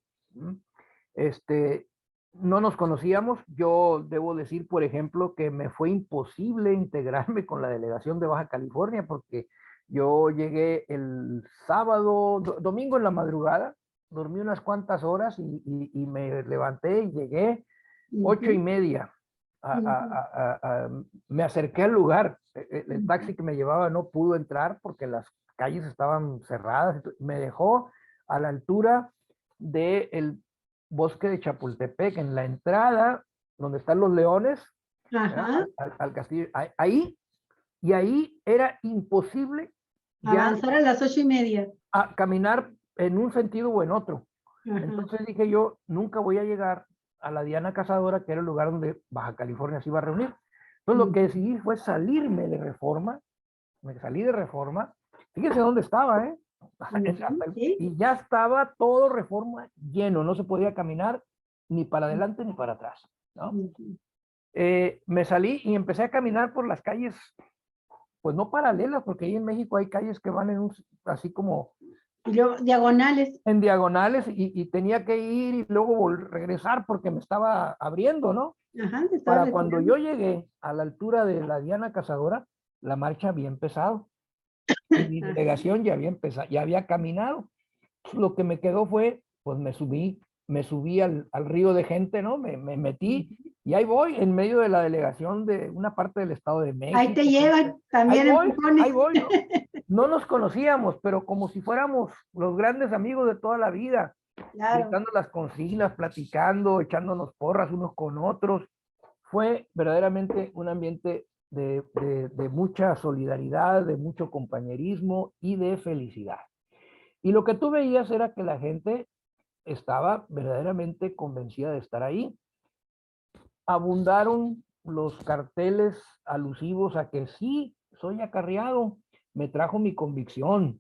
No nos conocíamos. Yo debo decir, por ejemplo, que me fue imposible integrarme con la delegación de Baja California, porque yo llegué el sábado, domingo en la madrugada, dormí unas cuantas horas y me levanté y llegué 8:30. Me acerqué al lugar. El taxi que me llevaba no pudo entrar porque las calles estaban cerradas. Me dejó a la altura del Bosque de Chapultepec, en la entrada donde están los leones, Ajá. al castillo, ahí, y ahí era imposible ya Avanzar a las 8:30. a caminar en un sentido o en otro. Ajá. Entonces dije yo, nunca voy a llegar a la Diana Cazadora, que era el lugar donde Baja California se iba a reunir. Entonces lo que decidí fue salirme de Reforma, me salí de Reforma, fíjense dónde estaba, ¿eh? Sí. Y ya estaba todo Reforma lleno, no se podía caminar ni para adelante ni para atrás, ¿no? Me salí y empecé a caminar por las calles, pues no paralelas, porque ahí en México hay calles que van en un, así como Y luego diagonales. en diagonales, y tenía que ir y luego regresar porque me estaba abriendo, ¿no? Ajá, te estaba Para cuando retirando. yo llegué a la altura de la Diana Cazadora, la marcha había empezado y mi Ajá. delegación ya había empezado, ya había caminado. Lo que me quedó fue, pues me subí al río de gente, ¿no? Me metí y ahí voy, en medio de la delegación de una parte del Estado de Ahí te México. llevan también Ahí empujones. voy, ¿no? No nos conocíamos, pero como si fuéramos los grandes amigos de toda la vida, Claro. gritando las consignas, platicando, echándonos porras unos con otros. Fue verdaderamente un ambiente de mucha solidaridad, de mucho compañerismo y de felicidad. Y lo que tú veías era que la gente estaba verdaderamente convencida de estar ahí. Abundaron los carteles alusivos a que sí, soy acarreado, me trajo mi convicción,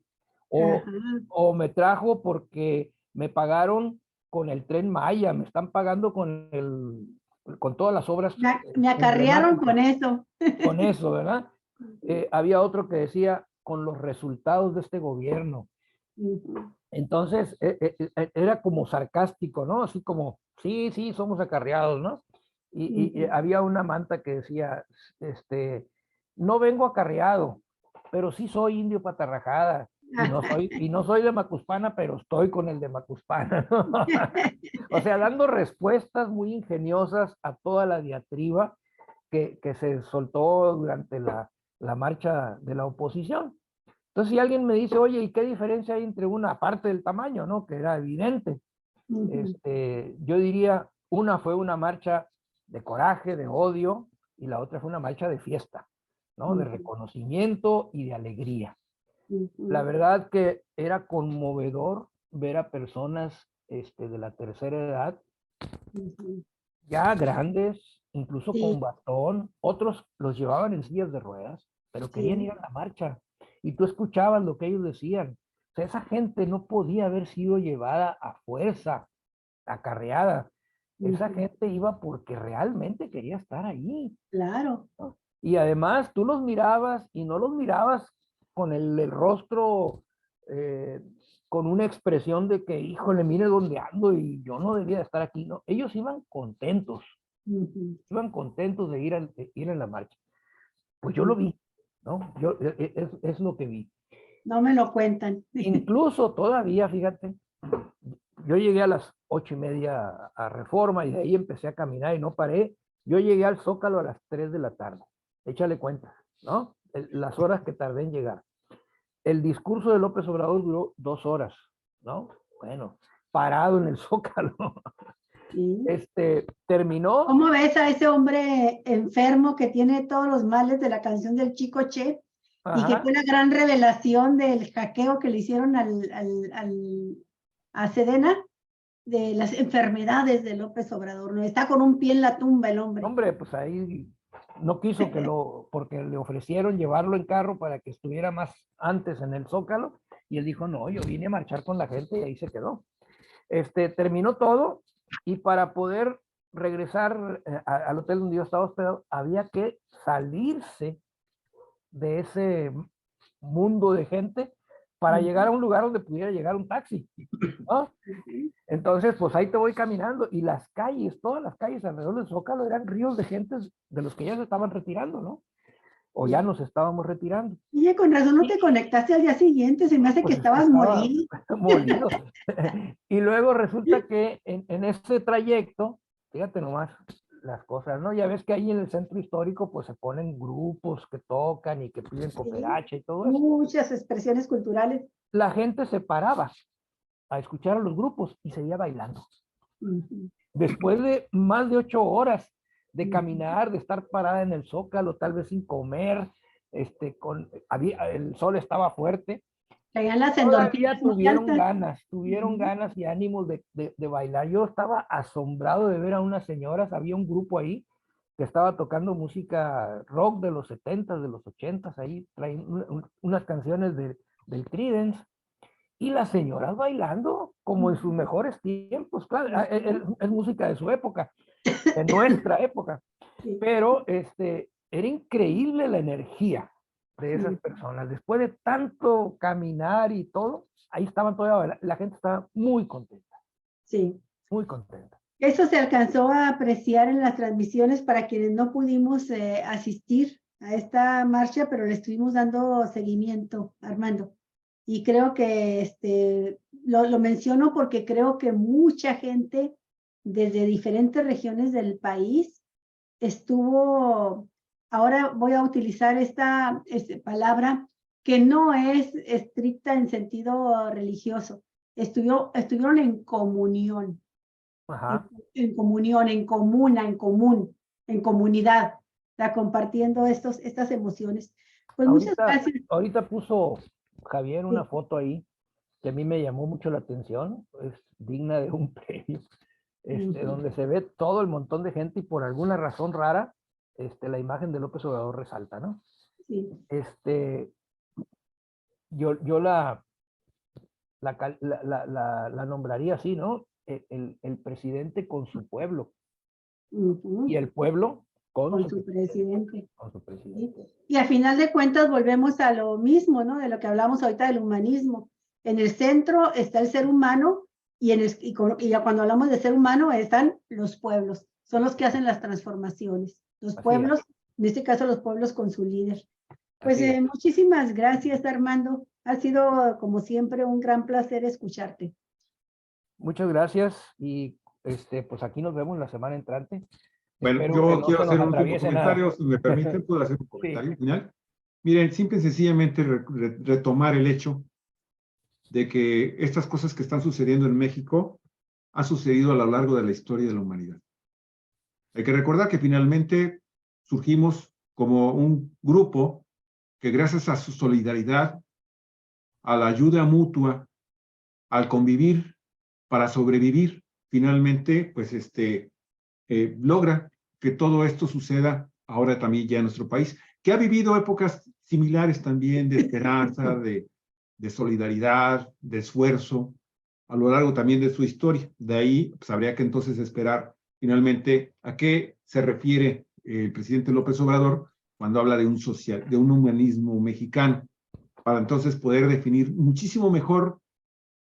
o, o me trajo porque me pagaron con el Tren Maya, me están pagando con todas las obras. Me acarrearon con eso. Con eso, ¿verdad? Había otro que decía, con los resultados de este gobierno. Entonces, era como sarcástico, ¿no? Así como, sí, sí, somos acarreados, ¿no? Y había una manta que decía, no vengo acarreado, pero sí soy indio patarrajada. Y no soy de Macuspana, pero estoy con el de Macuspana, ¿no? O sea, dando respuestas muy ingeniosas a toda la diatriba que se soltó durante la marcha de la oposición. Entonces, si alguien me dice, oye, ¿y qué diferencia hay entre una parte del tamaño, no? Que era evidente. Yo diría, una fue una marcha de coraje, de odio, y la otra fue una marcha de fiesta, ¿no? De reconocimiento y de alegría. La verdad que era conmovedor ver a personas de la tercera edad, ya grandes, incluso con bastón, otros los llevaban en sillas de ruedas, pero querían ir a la marcha. Y tú escuchabas lo que ellos decían. O sea, esa gente no podía haber sido llevada a fuerza, acarreada. Esa gente iba porque realmente quería estar ahí. Claro. ¿No? Y además tú los mirabas y no los mirabas con el rostro con una expresión de que, híjole, mire dónde ando y yo no debía estar aquí. No, ellos iban contentos. Iban contentos de ir en la marcha. Pues yo lo vi, ¿no? Es lo que vi. No me lo cuentan. Incluso todavía, fíjate, yo llegué a las 8:30 a Reforma y de ahí empecé a caminar y no paré. Yo llegué al Zócalo a las 3 de la tarde. Échale cuenta, ¿no? Las horas que tardé en llegar. El discurso de López Obrador duró 2 horas, ¿no? Bueno, parado en el Zócalo. Sí. Terminó. ¿Cómo ves a ese hombre enfermo que tiene todos los males de la canción del Chico Che? Ajá. Y que fue la gran revelación del hackeo que le hicieron a Sedena de las enfermedades de López Obrador? ¿No? Está con un pie en la tumba el hombre. Hombre, pues ahí no quiso porque le ofrecieron llevarlo en carro para que estuviera más antes en el Zócalo, y él dijo, no, yo vine a marchar con la gente, y ahí se quedó. Terminó todo, y para poder regresar al hotel donde yo estaba hospedado, había que salirse de ese mundo de gente para llegar a un lugar donde pudiera llegar un taxi, ¿no? Entonces, pues ahí te voy caminando, y las calles, todas las calles alrededor del Zócalo eran ríos de gente de los que ya se estaban retirando, ¿no? O ya nos estábamos retirando. Oye, con razón no te conectaste al día siguiente, se me hace pues que estabas molido. Molido. Y luego resulta que en ese trayecto, fíjate nomás las cosas, ¿no? Ya ves que ahí en el centro histórico pues se ponen grupos que tocan y que piden cooperacha y todo eso. Muchas expresiones culturales. La gente se paraba a escuchar a los grupos y seguía bailando. Ujú. Después de más de 8 horas de caminar, de estar parada en el Zócalo, tal vez sin comer, el sol estaba fuerte, Traían las todavía endorfinas muy altas. tuvieron Ujú. ganas y ánimos de bailar. Yo estaba asombrado de ver a unas señoras, había un grupo ahí que estaba tocando música rock de los 70s, de los 80s, ahí traen unas canciones del Creedence, y las señoras bailando como en sus mejores tiempos, claro, es música de su época, de nuestra época, Sí, pero era increíble la energía de esas sí, personas. Después de tanto caminar y todo, ahí estaban todavía, la gente estaba muy contenta, sí. muy contenta. Eso se alcanzó a apreciar en las transmisiones para quienes no pudimos asistir a esta marcha, pero le estuvimos dando seguimiento, Armando. Y creo que lo menciono porque creo que mucha gente desde diferentes regiones del país estuvo, ahora voy a utilizar esta palabra que no es estricta en sentido religioso, estuvieron en comunión, en, Ajá. en comunión, en comuna, en común, en comunidad, compartiendo estas emociones. Pues muchas Ahorita, gracias. ahorita puso Javier una Sí. foto ahí que a mí me llamó mucho la atención, es digna de un premio, donde se ve todo el montón de gente y por alguna razón rara, la imagen de López Obrador resalta, ¿no? Sí. Yo la nombraría así, ¿no? El presidente con su pueblo y el pueblo Con su presidente. con su ¿Sí? presidente. Y a final de cuentas volvemos a lo mismo, ¿no? De lo que hablamos ahorita del humanismo. En el centro está el ser humano y ya cuando hablamos de ser humano están los pueblos. Son los que hacen las transformaciones. Los Así es, pueblos, en este caso los pueblos con su líder. Pues así es. muchísimas gracias, Armando. Ha sido, como siempre, un gran placer escucharte. Muchas gracias y pues aquí nos vemos la semana entrante. Bueno, Espero que yo no quiero se nos hacer un último atraviese nada. comentario, si me permiten, puedo hacer un Sí, comentario final. Miren, simple y sencillamente retomar el hecho de que estas cosas que están sucediendo en México han sucedido a lo largo de la historia de la humanidad. Hay que recordar que finalmente surgimos como un grupo que gracias a su solidaridad, a la ayuda mutua, al convivir para sobrevivir, finalmente, pues logra que todo esto suceda ahora también ya en nuestro país, que ha vivido épocas similares también de esperanza, de solidaridad, de esfuerzo, a lo largo también de su historia. De ahí, pues habría que entonces esperar finalmente a qué se refiere el presidente López Obrador cuando habla de de un humanismo mexicano, para entonces poder definir muchísimo mejor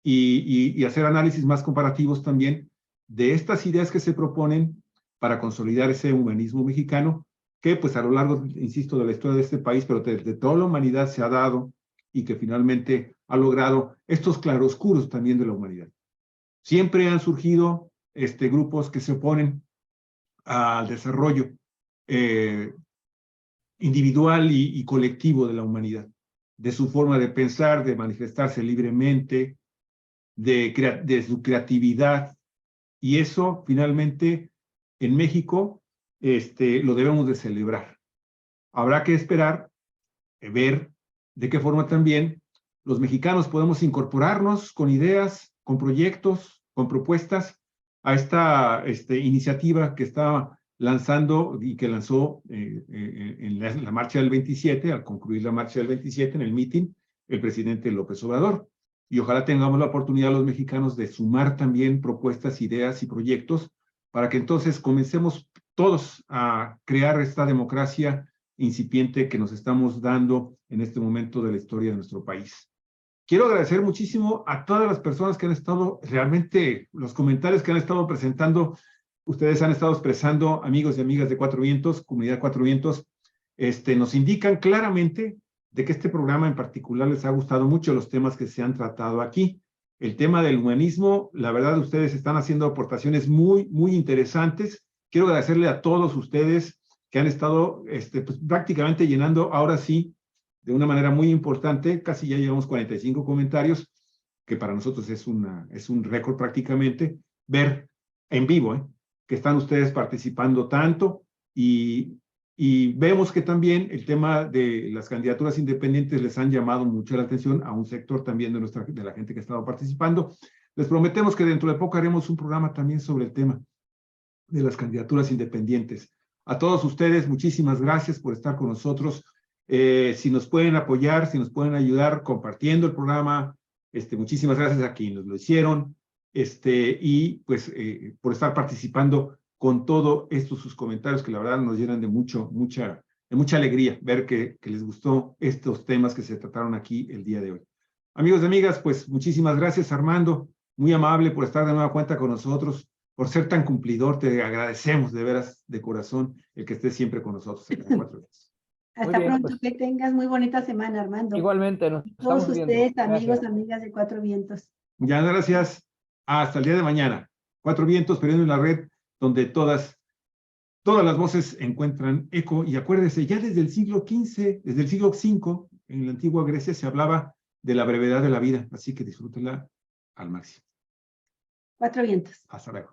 y hacer análisis más comparativos también de estas ideas que se proponen para consolidar ese humanismo mexicano que pues a lo largo, insisto, de la historia de este país, pero de toda la humanidad se ha dado y que finalmente ha logrado estos claroscuros también de la humanidad. Siempre han surgido grupos que se oponen al desarrollo individual y colectivo de la humanidad, de su forma de pensar, de manifestarse libremente, de su creatividad. Y eso finalmente en México lo debemos de celebrar. Habrá que esperar, ver de qué forma también los mexicanos podemos incorporarnos con ideas, con proyectos, con propuestas a esta iniciativa que está lanzando y que lanzó en la marcha del 27, al concluir la marcha del 27 en el meeting, el presidente López Obrador. Y ojalá tengamos la oportunidad los mexicanos de sumar también propuestas, ideas y proyectos para que entonces comencemos todos a crear esta democracia incipiente que nos estamos dando en este momento de la historia de nuestro país. Quiero agradecer muchísimo a todas las personas que han estado, realmente los comentarios que han estado presentando, ustedes han estado expresando, amigos y amigas de Cuatro Vientos, comunidad Cuatro Vientos, nos indican claramente de que este programa en particular les ha gustado mucho los temas que se han tratado aquí. El tema del humanismo, la verdad, ustedes están haciendo aportaciones muy, muy interesantes. Quiero agradecerle a todos ustedes que han estado pues, prácticamente llenando, ahora sí, de una manera muy importante, casi ya llevamos 45 comentarios, que para nosotros es un récord prácticamente, ver en vivo, que están ustedes participando tanto y vemos que también el tema de las candidaturas independientes les han llamado mucho la atención a un sector también de la gente que ha estado participando. Les prometemos que dentro de poco haremos un programa también sobre el tema de las candidaturas independientes. A todos ustedes, muchísimas gracias por estar con nosotros. Si nos pueden apoyar, si nos pueden ayudar compartiendo el programa, muchísimas gracias a quienes lo hicieron, y pues por estar participando con todos estos sus comentarios que la verdad nos llenan de mucha alegría ver que les gustó estos temas que se trataron aquí el día de hoy. Amigos y amigas, pues muchísimas gracias, Armando, muy amable por estar de nueva cuenta con nosotros, por ser tan cumplidor, te agradecemos de veras de corazón el que estés siempre con nosotros. Hasta bien, pronto, pues, que tengas muy bonita semana, Armando. igualmente, nos Todos estamos viendo. ustedes, amigos, Gracias. amigas de Cuatro Vientos. Muchas gracias. Hasta el día de mañana. Cuatro Vientos, periódico en la red, donde todas las voces encuentran eco. Y acuérdese, ya desde el siglo XV, desde el siglo V, en la antigua Grecia se hablaba de la brevedad de la vida, así que disfrútenla al máximo. Cuatro Vientos. Hasta luego.